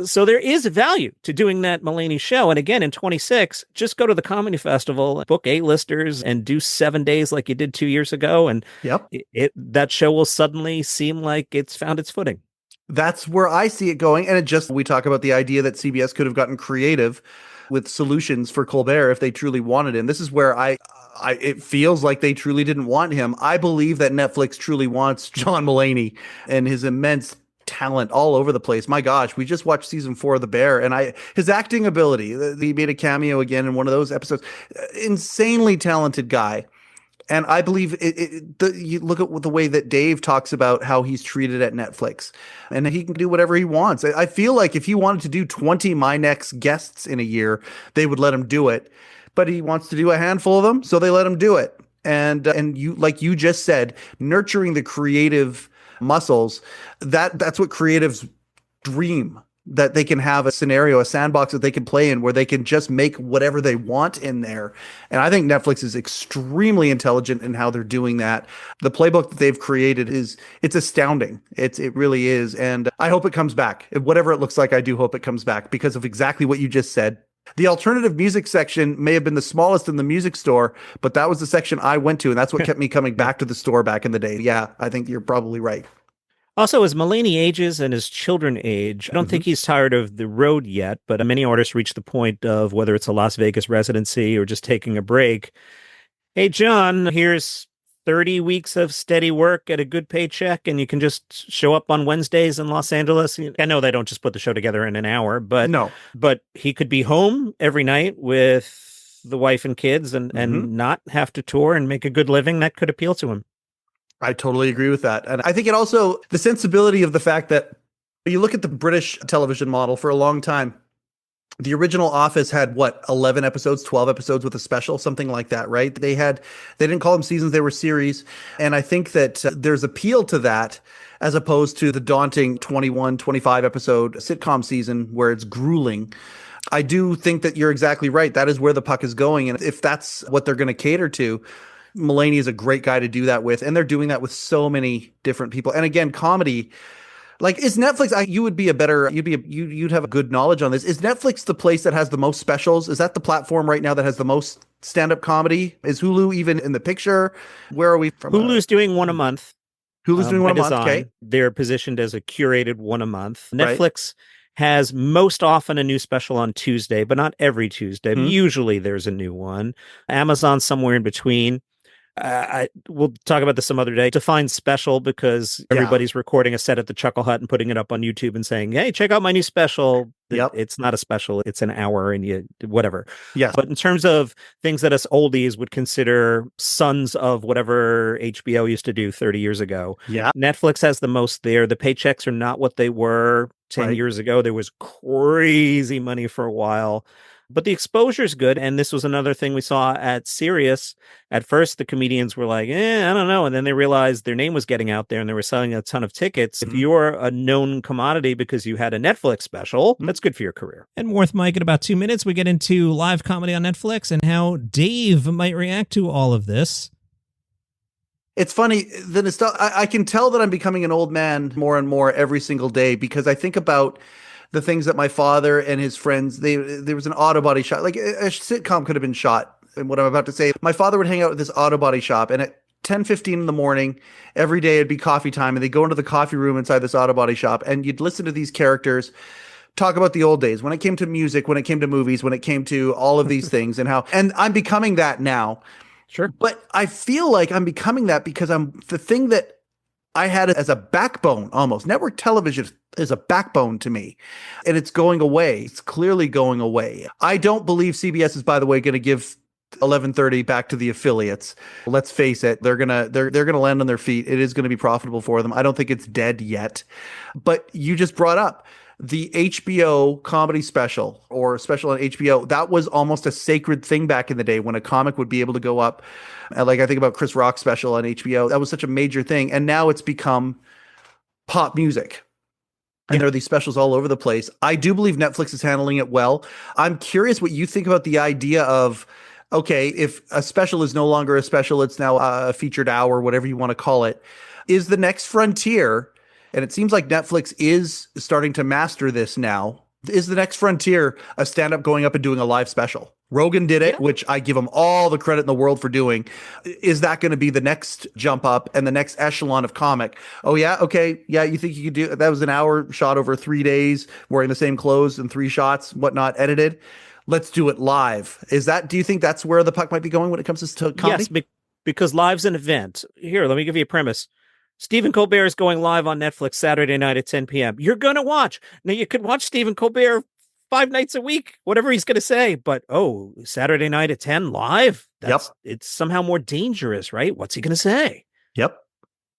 so there is value to doing that Mulaney show. And again, in 26, just go to the comedy festival, book A-listers and do 7 days like you did 2 years ago. And that show will suddenly seem like it's found its footing. That's where I see it going. And we talk about the idea that CBS could have gotten creative with solutions for Colbert if they truly wanted him. This is where it feels like they truly didn't want him. I believe that Netflix truly wants John Mulaney and his immense talent all over the place. My gosh, we just watched season 4 of The Bear, and his acting ability, he made a cameo again in one of those episodes. Insanely talented guy. And I believe you look at the way that Dave talks about how he's treated at Netflix, and he can do whatever he wants. I feel like if he wanted to do 20 My Next guests in a year, they would let him do it. But he wants to do a handful of them, so they let him do it. And you, like you just said, nurturing the creative muscles, that's what creatives dream. That they can have a scenario, a sandbox that they can play in where they can just make whatever they want in there. And I think Netflix is extremely intelligent in how they're doing that. The playbook that they've created it's astounding. It really is. And I hope it comes back. Whatever it looks like, I do hope it comes back because of exactly what you just said. The alternative music section may have been the smallest in the music store, but that was the section I went to. And that's what kept me coming back to the store back in the day. Yeah, I think you're probably right. Also, as Mulaney ages and his children age, I don't think he's tired of the road yet, but many artists reach the point of whether it's a Las Vegas residency or just taking a break. Hey, John, here's 30 weeks of steady work at a good paycheck, and you can just show up on Wednesdays in Los Angeles. I know they don't just put the show together in an hour, but he could be home every night with the wife and kids and not have to tour and make a good living. That could appeal to him. I totally agree with that. And I think it also, the sensibility of the fact that you look at the British television model for a long time, the original Office had 11 episodes, 12 episodes with a special, something like that, right? They didn't call them seasons, they were series. And I think that there's appeal to that as opposed to the daunting 21, 25 episode sitcom season where it's grueling. I do think that you're exactly right. That is where the puck is going. And if that's what they're going to cater to, Mulaney is a great guy to do that with, and they're doing that with so many different people. And again, comedy, like, is Netflix? You'd have a good knowledge on this. Is Netflix the place that has the most specials? Is that the platform right now that has the most stand-up comedy? Is Hulu even in the picture? Where are we from? Hulu's doing one a month. Hulu's doing one a month. Okay, they're positioned as a curated one a month. Netflix has most often a new special on Tuesday, but not every Tuesday. Usually there's a new one. Amazon somewhere in between. We'll talk about this some other day. Define special, because everybody's recording a set at the Chuckle Hut and putting it up on YouTube and saying, hey, check out my new special. Yep. It's not a special. It's an hour and you whatever. Yes. But in terms of things that us oldies would consider sons of whatever HBO used to do 30 years ago. Yeah. Netflix has the most there. The paychecks are not what they were 10 years ago. There was crazy money for a while. But the exposure is good. And this was another thing we saw at Sirius. At first, the comedians were like, I don't know. And then they realized their name was getting out there and they were selling a ton of tickets. If you're a known commodity because you had a Netflix special, that's good for your career. And more with Mike in about 2 minutes. We get into live comedy on Netflix and how Dave might react to all of this. It's funny, I can tell that I'm becoming an old man more and more every single day, because I think about the things that my father and his friends, there was an auto body shop, like a sitcom could have been shot. And what I'm about to say, my father would hang out at this auto body shop, and at 10:15 in the morning, every day it'd be coffee time, and they'd go into the coffee room inside this auto body shop, and you'd listen to these characters talk about the old days, when it came to music, when it came to movies, when it came to all of these things, and I'm becoming that now. Sure. But I feel like I'm becoming that because I'm the thing that I had as a backbone almost. Network television is a backbone to me, and it's going away. It's clearly going away. I don't believe CBS is, by the way, going to give 11:30 back to the affiliates. Let's face it, they're gonna land on their feet. It is going to be profitable for them. I don't think it's dead yet. But you just brought up the HBO comedy special, or special on HBO. That was almost a sacred thing back in the day when a comic would be able to go up. Like I think about Chris Rock's special on HBO. That was such a major thing. And now it's become pop music. And there are these specials all over the place. I do believe Netflix is handling it well. I'm curious what you think about the idea of, okay, if a special is no longer a special, it's now a featured hour, whatever you want to call it. Is the next frontier, and it seems like Netflix is starting to master this now, is the next frontier a stand-up going up and doing a live special? Rogan did it, which I give him all the credit in the world for doing. Is that going to be the next jump up and the next echelon of comic? Oh, yeah? Okay. Yeah, you think you could do that? Was an hour shot over 3 days, wearing the same clothes and 3 shots, whatnot, edited. Let's do it live. Do you think that's where the puck might be going when it comes to comedy? Yes, because live's an event. Here, let me give you a premise. Stephen Colbert is going live on Netflix Saturday night at 10 p.m. You're going to watch. Now, you could watch Stephen Colbert 5 nights a week, whatever he's going to say. But, Saturday night at 10 live? It's somehow more dangerous, right? What's he going to say? Yep.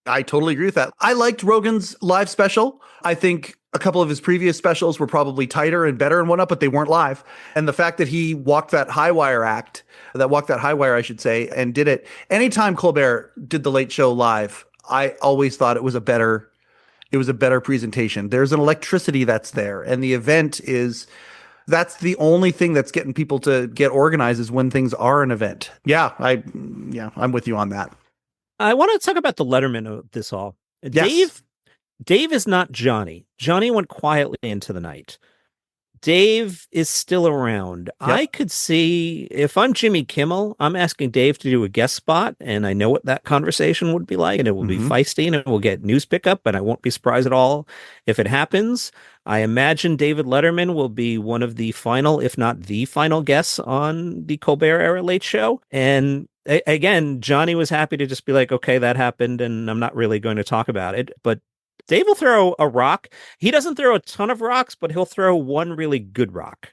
I totally agree with that. I liked Rogan's live special. I think a couple of his previous specials were probably tighter and better and whatnot, but they weren't live. And the fact that he walked that high wire, I should say, and did it. Anytime Colbert did the Late Show live, I always thought it was a better presentation. There's an electricity that's there. And the event that's the only thing that's getting people to get organized, is when things are an event. I'm with you on that. I want to talk about the Letterman of this all. Yes. Dave is not Johnny. Johnny went quietly into the night. Dave is still around. Yep. I could see, if I'm Jimmy Kimmel, I'm asking Dave to do a guest spot, and I know what that conversation would be like, and it will be feisty, and it will get news pickup, and I won't be surprised at all if it happens. I imagine David Letterman will be one of the final, if not the final, guests on the Colbert era Late Show. And again, Johnny was happy to just be like, okay, that happened, and I'm not really going to talk about it. But Dave will throw a rock. He doesn't throw a ton of rocks, but he'll throw one really good rock.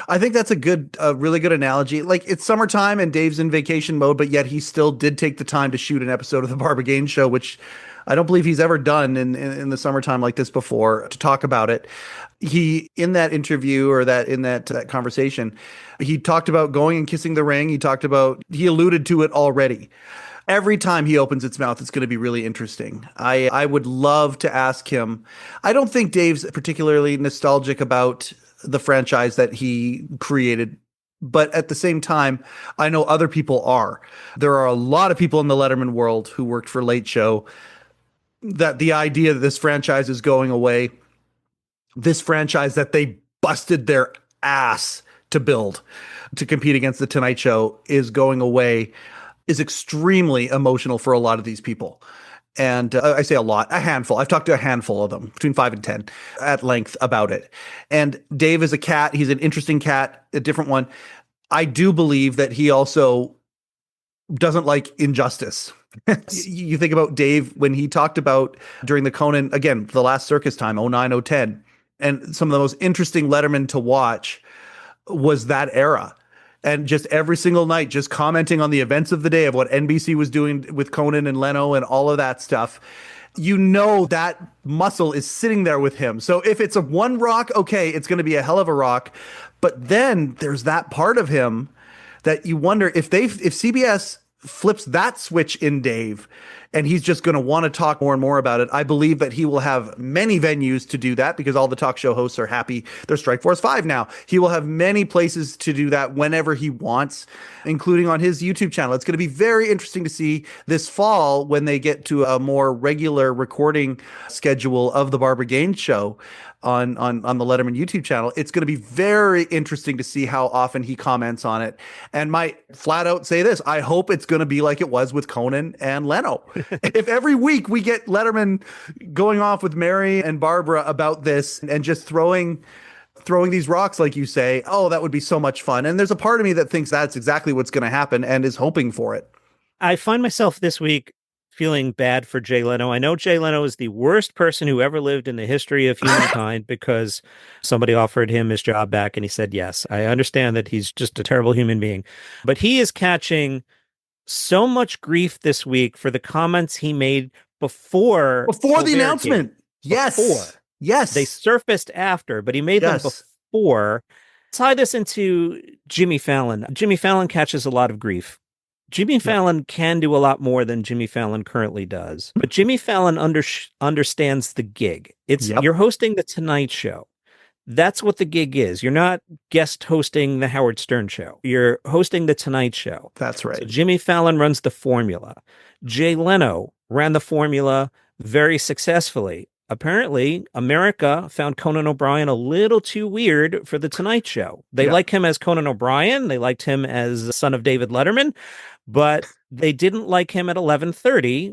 I think that's a really good analogy. Like, it's summertime and Dave's in vacation mode, but yet he still did take the time to shoot an episode of the Barbara Show, which I don't believe he's ever done in the summertime like this before, to talk about it. He, in that interview, or in that conversation, he talked about going and kissing the ring. He alluded to it already. Every time he opens its mouth, it's going to be really interesting. I would love to ask him. I don't think Dave's particularly nostalgic about the franchise that he created, but at the same time, I know other people are. There are a lot of people in the Letterman world who worked for Late Show, that the idea that this franchise is going away, this franchise that they busted their ass to build to compete against the Tonight Show, is going away, is extremely emotional for a lot of these people. And I say a lot, a handful. I've talked to a handful of them, between 5 and 10, at length about it. And Dave is a cat. He's an interesting cat, a different one. I do believe that he also doesn't like injustice. You think about Dave when he talked about during the Conan, again, the last circus time, 09, 010, and some of the most interesting Letterman to watch was that era. And just every single night, just commenting on the events of the day of what NBC was doing with Conan and Leno and all of that stuff. You know that muscle is sitting there with him. So if it's a one rock, okay, it's going to be a hell of a rock. But then there's that part of him that you wonder if CBS flips that switch in Dave and he's just going to want to talk more and more about it. I believe that he will have many venues to do that because all the talk show hosts are happy. They're Strikeforce 5 now. He will have many places to do that whenever he wants, including on his YouTube channel. It's going to be very interesting to see this fall when they get to a more regular recording schedule of the Barbara Gaines show on the Letterman YouTube channel. It's going to be very interesting to see how often he comments on it. And might flat out say this, I hope it's going to be like it was with Conan and Leno. If every week we get Letterman going off with Mary and Barbara about this and just throwing these rocks, like you say, oh, that would be so much fun. And there's a part of me that thinks that's exactly what's going to happen and is hoping for it. I find myself this week feeling bad for Jay Leno. I know Jay Leno is the worst person who ever lived in the history of humankind because somebody offered him his job back and he said yes. I understand that he's just a terrible human being, but he is catching so much grief this week for the comments he made before the announcement. Yes. They surfaced after, but he made them before. Tie this into Jimmy Fallon. Jimmy Fallon catches a lot of grief. Jimmy Fallon can do a lot more than Jimmy Fallon currently does, but Jimmy Fallon understands the gig. You're hosting the Tonight Show. That's what the gig is. You're not guest hosting the Howard Stern show. You're hosting the Tonight Show. That's right. So Jimmy Fallon runs the formula. Jay Leno ran the formula very successfully. Apparently, America found Conan O'Brien a little too weird for the Tonight Show. They like him as Conan O'Brien. They liked him as the son of David Letterman, but they didn't like him at 11:30.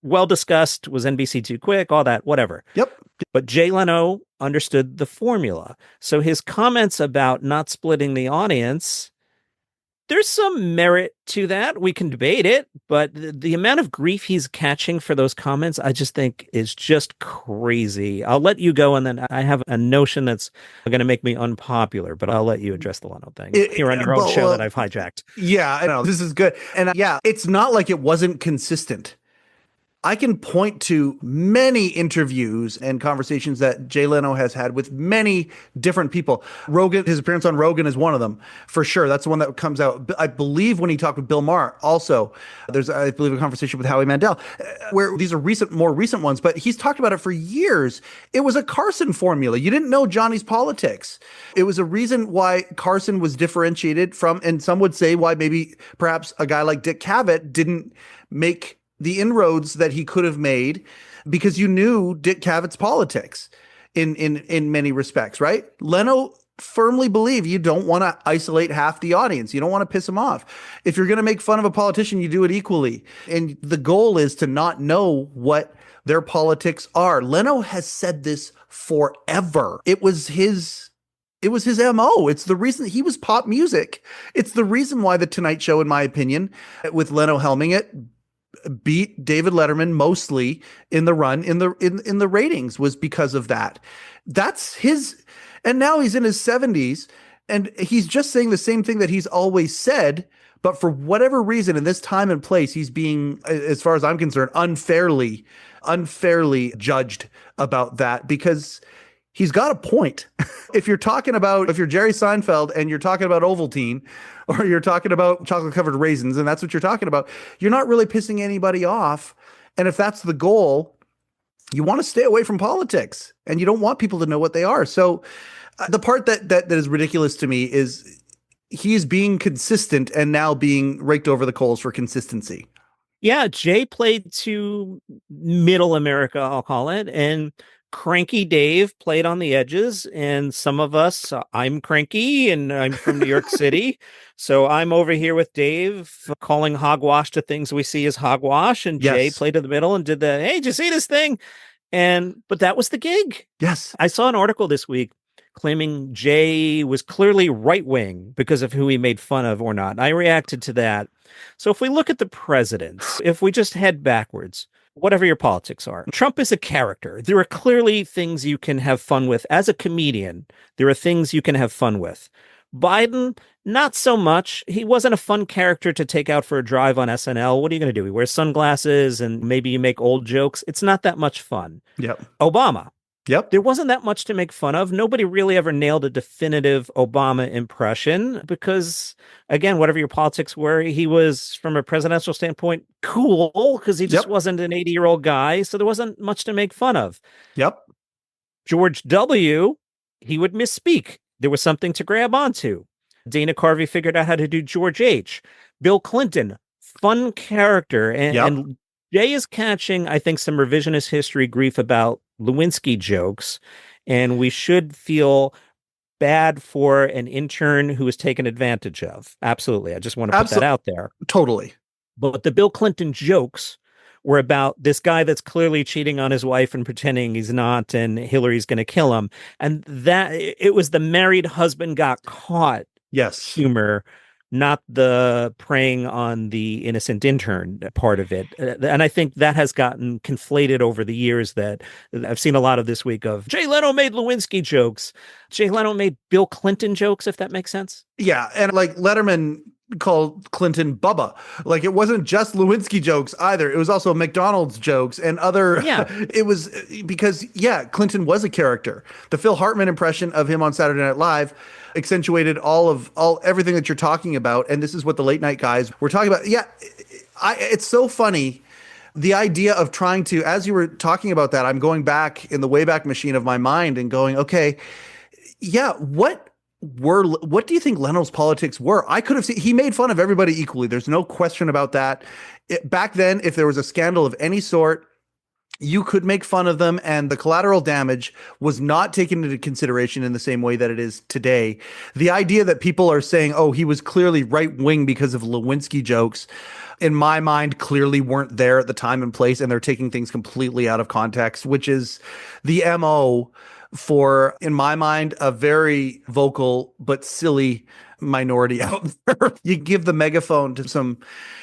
Well discussed. Was NBC too quick? All that, whatever. Yep. But Jay Leno understood the formula. So his comments about not splitting the audience, there's some merit to that. We can debate it, but the amount of grief he's catching for those comments, I just think is just crazy. I'll let you go, and then I have a notion that's going to make me unpopular, but I'll let you address the Leno thing here on your own show that I've hijacked. Yeah, I know. This is good. And it's not like it wasn't consistent. I can point to many interviews and conversations that Jay Leno has had with many different people. Rogan, his appearance on Rogan is one of them, for sure. That's the one that comes out. I believe when he talked with Bill Maher, also, there's, I believe, a conversation with Howie Mandel, where these are more recent ones, but he's talked about it for years. It was a Carson formula. You didn't know Johnny's politics. It was a reason why Carson was differentiated from, and some would say why maybe perhaps a guy like Dick Cavett didn't make the inroads that he could have made, because you knew Dick Cavett's politics in many respects, right? Leno firmly believed you don't want to isolate half the audience. You don't want to piss them off. If you're going to make fun of a politician, you do it equally. And the goal is to not know what their politics are. Leno has said this forever. It was his MO. It's the reason he was pop music. It's the reason why the Tonight Show, in my opinion, with Leno helming it, beat David Letterman mostly in the run in the ratings, was because of that. That's his, and now he's in his 70s and he's just saying the same thing that he's always said, but for whatever reason in this time and place, he's being, as far as I'm concerned, unfairly judged about that, because he's got a point. If you're Jerry Seinfeld and you're talking about Ovaltine, or you're talking about chocolate covered raisins, and that's what you're talking about, you're not really pissing anybody off. And if that's the goal, you want to stay away from politics and you don't want people to know what they are. So the part that is ridiculous to me is he's being consistent and now being raked over the coals for consistency. Yeah, Jay played to middle America, I'll call it, and Cranky Dave played on the edges, and some of us, I'm cranky and I'm from New York City. So I'm over here with Dave calling hogwash to things we see as hogwash, and Jay played in the middle and did hey, did you see this thing? But that was the gig. Yes. I saw an article this week claiming Jay was clearly right-wing because of who he made fun of or not. I reacted to that. So if we look at the presidents, if we just head backwards, whatever your politics are, Trump is a character. There are clearly things you can have fun with. As a comedian, there are things you can have fun with. Biden, not so much. He wasn't a fun character to take out for a drive on SNL. What are you going to do? He wears sunglasses and maybe you make old jokes. It's not that much fun. Yep. Obama. Yep. There wasn't that much to make fun of. Nobody really ever nailed a definitive Obama impression because, again, whatever your politics were, he was, from a presidential standpoint, cool because he just wasn't an 80-year-old guy. So there wasn't much to make fun of. Yep. George W., he would misspeak. There was something to grab onto. Dana Carvey figured out how to do George H. Bill Clinton, fun character. And Jay is catching, I think, some revisionist history grief about Lewinsky jokes. And we should feel bad for an intern who was taken advantage of. Absolutely. I just want to put that out there. Totally. But the Bill Clinton jokes were about this guy that's clearly cheating on his wife and pretending he's not, and Hillary's going to kill him. And that it was the married husband got caught humor, not the preying on the innocent intern part of it. And I think that has gotten conflated over the years. That I've seen a lot of this week of Jay Leno made Lewinsky jokes. Jay Leno made Bill Clinton jokes, if that makes sense. Yeah. And like Letterman called Clinton Bubba. Like it wasn't just Lewinsky jokes either. It was also McDonald's jokes and other. Yeah. It was because, Clinton was a character. The Phil Hartman impression of him on Saturday Night Live accentuated everything that you're talking about. And this is what the late night guys were talking about. Yeah. It's so funny. The idea of trying to, as you were talking about that, I'm going back in the Wayback Machine of my mind and going, okay, what do you think Leno's politics were? I could have seen, he made fun of everybody equally. There's no question about that. Back then, if there was a scandal of any sort, you could make fun of them, and the collateral damage was not taken into consideration in the same way that it is today. The idea that people are saying, oh, he was clearly right wing because of Lewinsky jokes, in my mind, clearly weren't there at the time and place, and they're taking things completely out of context, which is the MO for, in my mind, a very vocal but silly minority out there. You give the megaphone to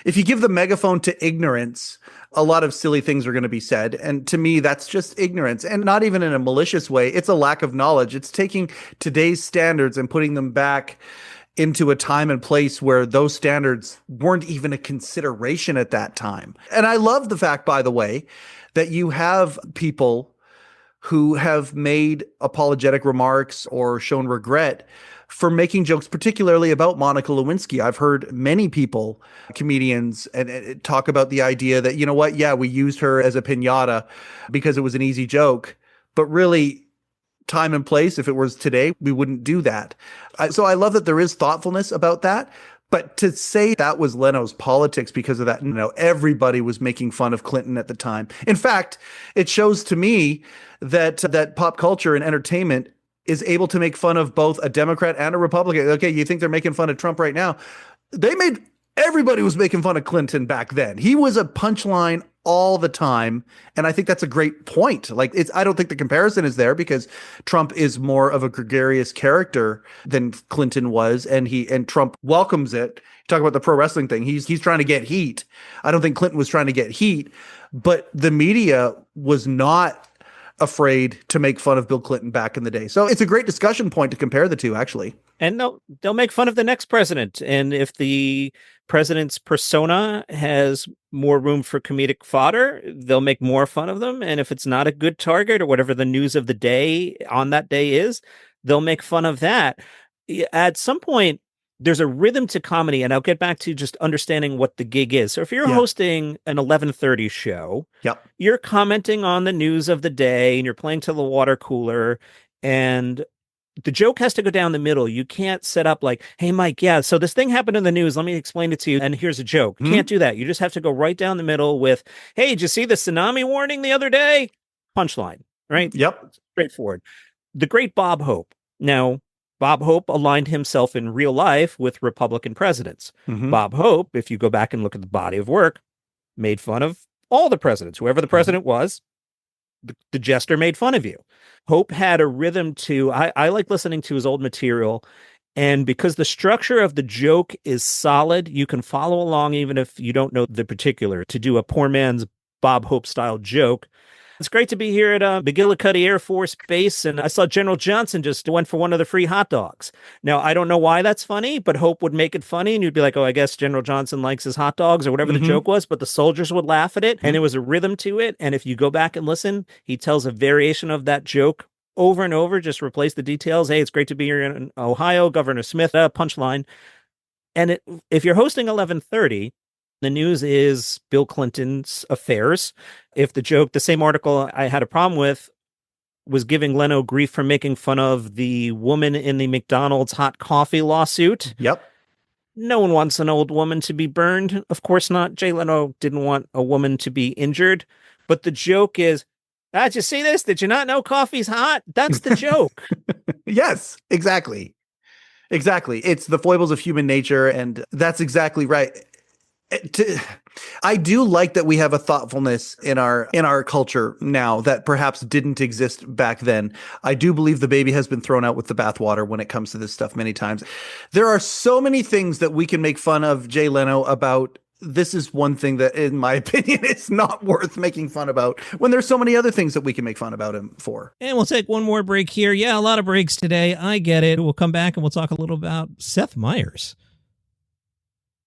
if you give the megaphone to ignorance, a lot of silly things are going to be said. And to me, that's just ignorance, and not even in a malicious way. It's a lack of knowledge. It's taking today's standards and putting them back into a time and place where those standards weren't even a consideration at that time. And I love the fact, by the way, that you have people who have made apologetic remarks or shown regret for making jokes, particularly about Monica Lewinsky. I've heard many people, comedians, and talk about the idea that, you know what, we used her as a piñata because it was an easy joke, but really, time and place, if it was today, we wouldn't do that. So I love that there is thoughtfulness about that. But to say that was Leno's politics because of that, everybody was making fun of Clinton at the time. In fact, it shows to me that pop culture and entertainment is able to make fun of both a Democrat and a Republican. Okay, you think they're making fun of Trump right now? Everybody was making fun of Clinton back then. He was a punchline all the time. And I think that's a great point. I don't think the comparison is there because Trump is more of a gregarious character than Clinton was. And Trump welcomes it. Talk about the pro wrestling thing. He's trying to get heat. I don't think Clinton was trying to get heat, but the media was not afraid to make fun of Bill Clinton back in the day. So it's a great discussion point to compare the two, actually. And they'll make fun of the next president. And if the president's persona has more room for comedic fodder, they'll make more fun of them. And if it's not a good target or whatever the news of the day on that day is, they'll make fun of that. At some point, there's a rhythm to comedy, and I'll get back to just understanding what the gig is. So if you're hosting an 11:30 show, you're commenting on the news of the day and you're playing to the water cooler, and the joke has to go down the middle. You can't set up like, hey, Mike, so this thing happened in the news. Let me explain it to you. And here's a joke. You can't do that. You just have to go right down the middle with, hey, did you see the tsunami warning the other day? Punchline, right? Yep. Straightforward. The great Bob Hope. Now, Bob Hope aligned himself in real life with Republican presidents. Bob Hope, if you go back and look at the body of work, made fun of all the presidents, whoever the president was. the jester made fun of you. Hope had a rhythm to, I like listening to his old material. And because the structure of the joke is solid, you can follow along even if you don't know the particular. To do a poor man's Bob Hope style joke. It's great to be here at McGillicuddy Air Force Base, and I saw General Johnson just went for one of the free hot dogs. Now, I don't know why that's funny, but Hope would make it funny, and you'd be like, oh, I guess General Johnson likes his hot dogs, or whatever the joke was, but the soldiers would laugh at it, and there was a rhythm to it, and if you go back and listen, he tells a variation of that joke over and over, just replace the details. Hey, it's great to be here in Ohio, Governor Smith, punchline. And if you're hosting 11:30, the news is Bill Clinton's affairs. If the joke, the same article I had a problem with, was giving Leno grief for making fun of the woman in the McDonald's hot coffee lawsuit. Yep. No one wants an old woman to be burned. Of course not. Jay Leno didn't want a woman to be injured. But the joke is, did you see this? Did you not know coffee's hot? That's the joke. Yes, exactly. Exactly. It's the foibles of human nature. And that's exactly right. I do like that we have a thoughtfulness in our culture now that perhaps didn't exist back then. I do believe the baby has been thrown out with the bathwater when it comes to this stuff many times. There are so many things that we can make fun of Jay Leno about. This is one thing that, in my opinion, is not worth making fun about when there's so many other things that we can make fun about him for. And we'll take one more break here. Yeah, a lot of breaks today. I get it. We'll come back and we'll talk a little about Seth Meyers.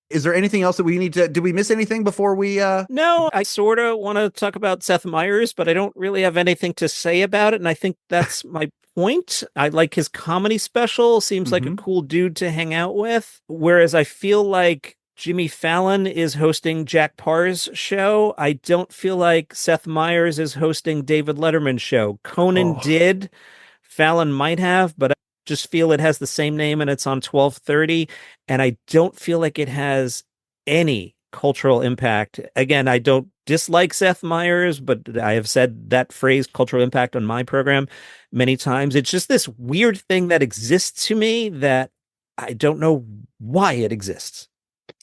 Is there anything else that we need to, did we miss anything before we? No, I sort of want to talk about Seth Meyers, but I don't really have anything to say about it. And I think that's my point. I like his comedy special. Seems like a cool dude to hang out with. Whereas I feel like Jimmy Fallon is hosting Jack Parr's show. I don't feel like Seth Meyers is hosting David Letterman's show. Conan did. Fallon might have, but I just feel it has the same name and it's on 12:30. And I don't feel like it has any cultural impact. Again, I don't dislike Seth Meyers, but I have said that phrase, cultural impact, on my program many times. It's just this weird thing that exists to me that I don't know why it exists.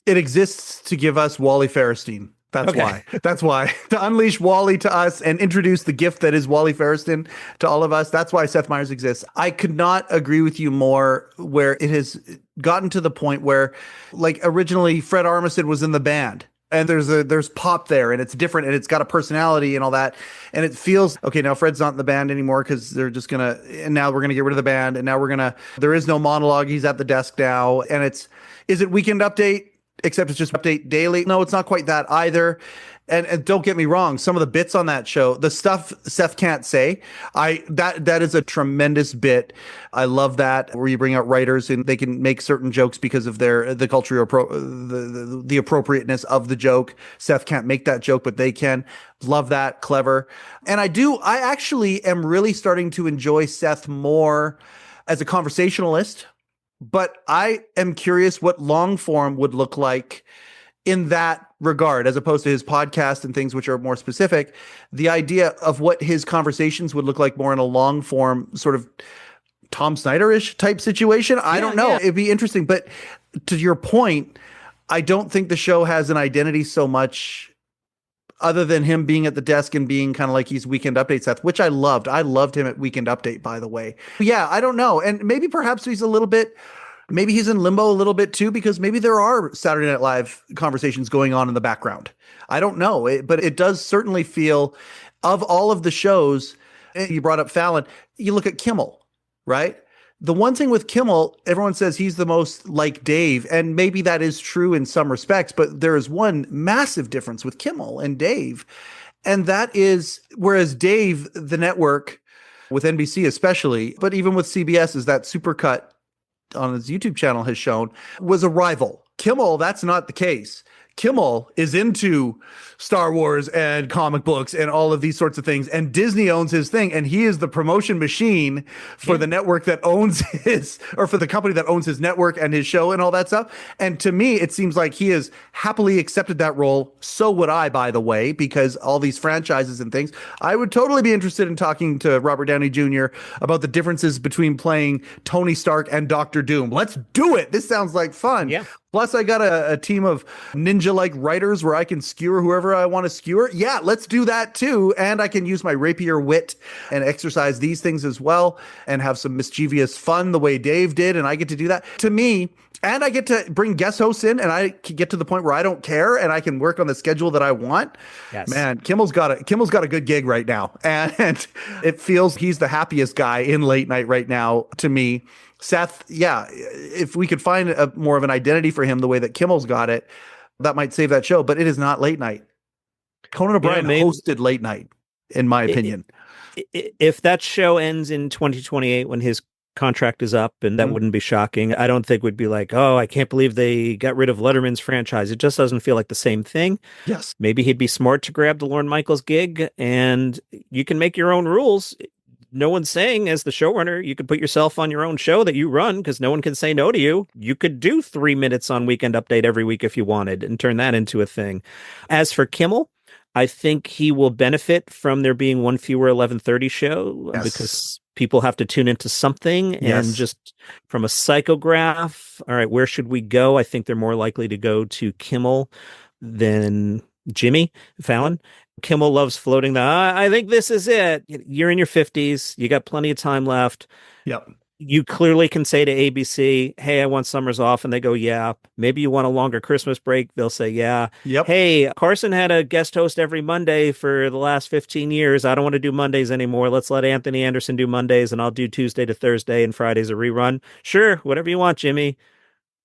It exists to give us Wally Ferristine. That's why. That's why. To unleash Wally to us and introduce the gift that is Wally Ferristine to all of us. That's why Seth Meyers exists. I could not agree with you more, where it has gotten to the point where, like, originally Fred Armisen was in the band. And there's pop there, and it's different, and it's got a personality and all that. And it feels, okay, now Fred's not in the band anymore because they're just and now we're going to get rid of the band. And now there is no monologue. He's at the desk now. And is it Weekend Update? Except it's just Update Daily. No, it's not quite that either. And don't get me wrong, some of the bits on that show, the stuff Seth can't say, that is a tremendous bit. I love that, where you bring out writers and they can make certain jokes because of the cultural the appropriateness of the joke. Seth can't make that joke, but they can. Love that. Clever. And I actually am really starting to enjoy Seth more as a conversationalist. But I am curious what long form would look like in that regard, as opposed to his podcast and things which are more specific. The idea of what his conversations would look like more in a long form, sort of Tom Snyder-ish type situation. I don't know. Yeah. It'd be interesting. But to your point, I don't think the show has an identity so much, other than him being at the desk and being kind of like he's Weekend Update Seth, which I loved. I loved him at Weekend Update, by the way. Yeah, I don't know. And maybe perhaps he's maybe he's in limbo a little bit too, because maybe there are Saturday Night Live conversations going on in the background. I don't know. But it does certainly feel, of all of the shows, you brought up Fallon, you look at Kimmel, right? The one thing with Kimmel, everyone says he's the most like Dave, and maybe that is true in some respects, but there is one massive difference with Kimmel and Dave, and that is, whereas Dave, the network, with NBC especially, but even with CBS, is that Supercut on his YouTube channel has shown, was a rival. Kimmel, that's not the case. Kimmel is into Star Wars and comic books and all of these sorts of things. And Disney owns his thing. And he is the promotion machine for the network that owns for the company that owns his network and his show and all that stuff. And to me, it seems like he has happily accepted that role. So would I, by the way, because all these franchises and things, I would totally be interested in talking to Robert Downey Jr. about the differences between playing Tony Stark and Doctor Doom. Let's do it. This sounds like fun. Yeah. Plus, I got a team of ninja ninja-like writers where I can skewer whoever I want to skewer? Yeah, let's do that too. And I can use my rapier wit and exercise these things as well and have some mischievous fun the way Dave did. And I get to do that. To me, and I get to bring guest hosts in, and I can get to the point where I don't care and I can work on the schedule that I want. Yes. Man, Kimmel's got a good gig right now. And it feels he's the happiest guy in late night right now to me. Seth, yeah, if we could find more of an identity for him the way that Kimmel's got it, that might save that show. But it is not late night. Conan O'Brien hosted late night, in my opinion. If that show ends in 2028 when his contract is up, and that wouldn't be shocking, I don't think we'd be like, oh, I can't believe they got rid of Letterman's franchise. It just doesn't feel like the same thing. Yes. Maybe he'd be smart to grab the Lorne Michaels gig, and you can make your own rules. No one's saying, as the showrunner, you could put yourself on your own show that you run because no one can say no to you. You could do 3 minutes on Weekend Update every week if you wanted and turn that into a thing. As for Kimmel, I think he will benefit from there being one fewer 11:30 show because people have to tune into something. And just from a psychograph, all right, where should we go? I think they're more likely to go to Kimmel than Jimmy Fallon. Kimmel loves floating I think this is it. You're in your 50s. You got plenty of time left. Yep. You clearly can say to ABC, hey, I want summers off. And they go, yeah. Maybe you want a longer Christmas break. They'll say, yeah. Yep. Hey, Carson had a guest host every Monday for the last 15 years. I don't want to do Mondays anymore. Let's let Anthony Anderson do Mondays, and I'll do Tuesday to Thursday and Fridays a rerun. Sure, whatever you want, Jimmy.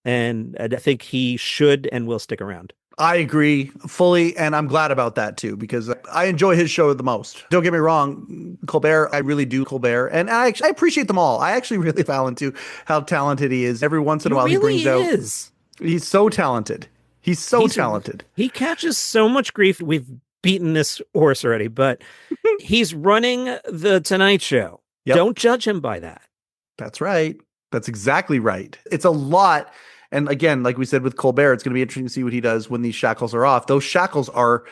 And I think he should and will stick around. I agree fully, and I'm glad about that too, because I enjoy his show the most. Don't get me wrong, Colbert, I really do Colbert, and I appreciate them all. I actually really Fallon too, how talented he is. Every once in a while he brings out. He's so talented. He's talented. He catches so much grief. We've beaten this horse already, but he's running the Tonight Show. Yep. Don't judge him by that. That's right. That's exactly right. It's a lot. And again, like we said with Colbert, it's going to be interesting to see what he does when these shackles are off. Those shackles are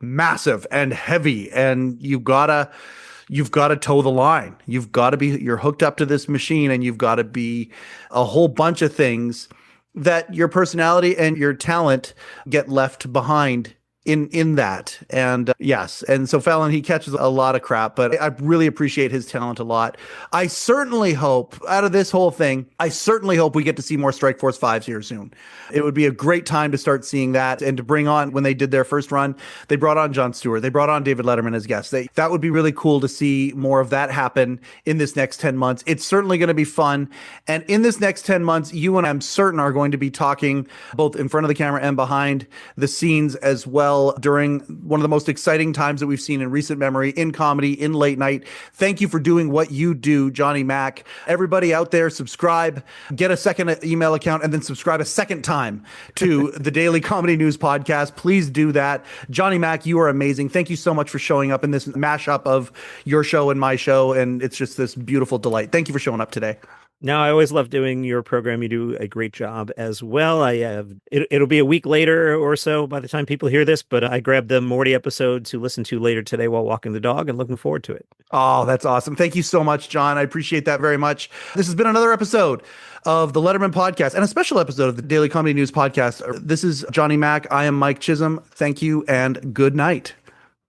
massive and heavy, and you've got to toe the line. You're hooked up to this machine, and you've got to be a whole bunch of things that your personality and your talent get left behind in that. And yes. And so Fallon, he catches a lot of crap, but I really appreciate his talent a lot. I certainly hope out of this whole thing, we get to see more Strike Force 5s here soon. It would be a great time to start seeing that and to bring on, when they did their first run, they brought on Jon Stewart. They brought on David Letterman as guests. That would be really cool to see more of that happen in this next 10 months. It's certainly going to be fun. And in this next 10 months, you and I'm certain are going to be talking both in front of the camera and behind the scenes as well during one of the most exciting times that we've seen in recent memory in comedy, in late night. Thank you for doing what you do, Johnny Mac. Everybody out there, subscribe, get a second email account, and then subscribe a second time to the Daily Comedy News Podcast. Please do that. Johnny Mac, you are amazing. Thank you so much for showing up in this mashup of your show and my show, and it's just this beautiful delight. Thank you for showing up today. No, I always love doing your program. You do a great job as well. It'll be a week later or so by the time people hear this, but I grabbed the Morty episode to listen to later today while walking the dog and looking forward to it. Oh, that's awesome. Thank you so much, John. I appreciate that very much. This has been another episode of the Letterman Podcast and a special episode of the Daily Comedy News Podcast. This is Johnny Mac. I am Mike Chisholm. Thank you and good night.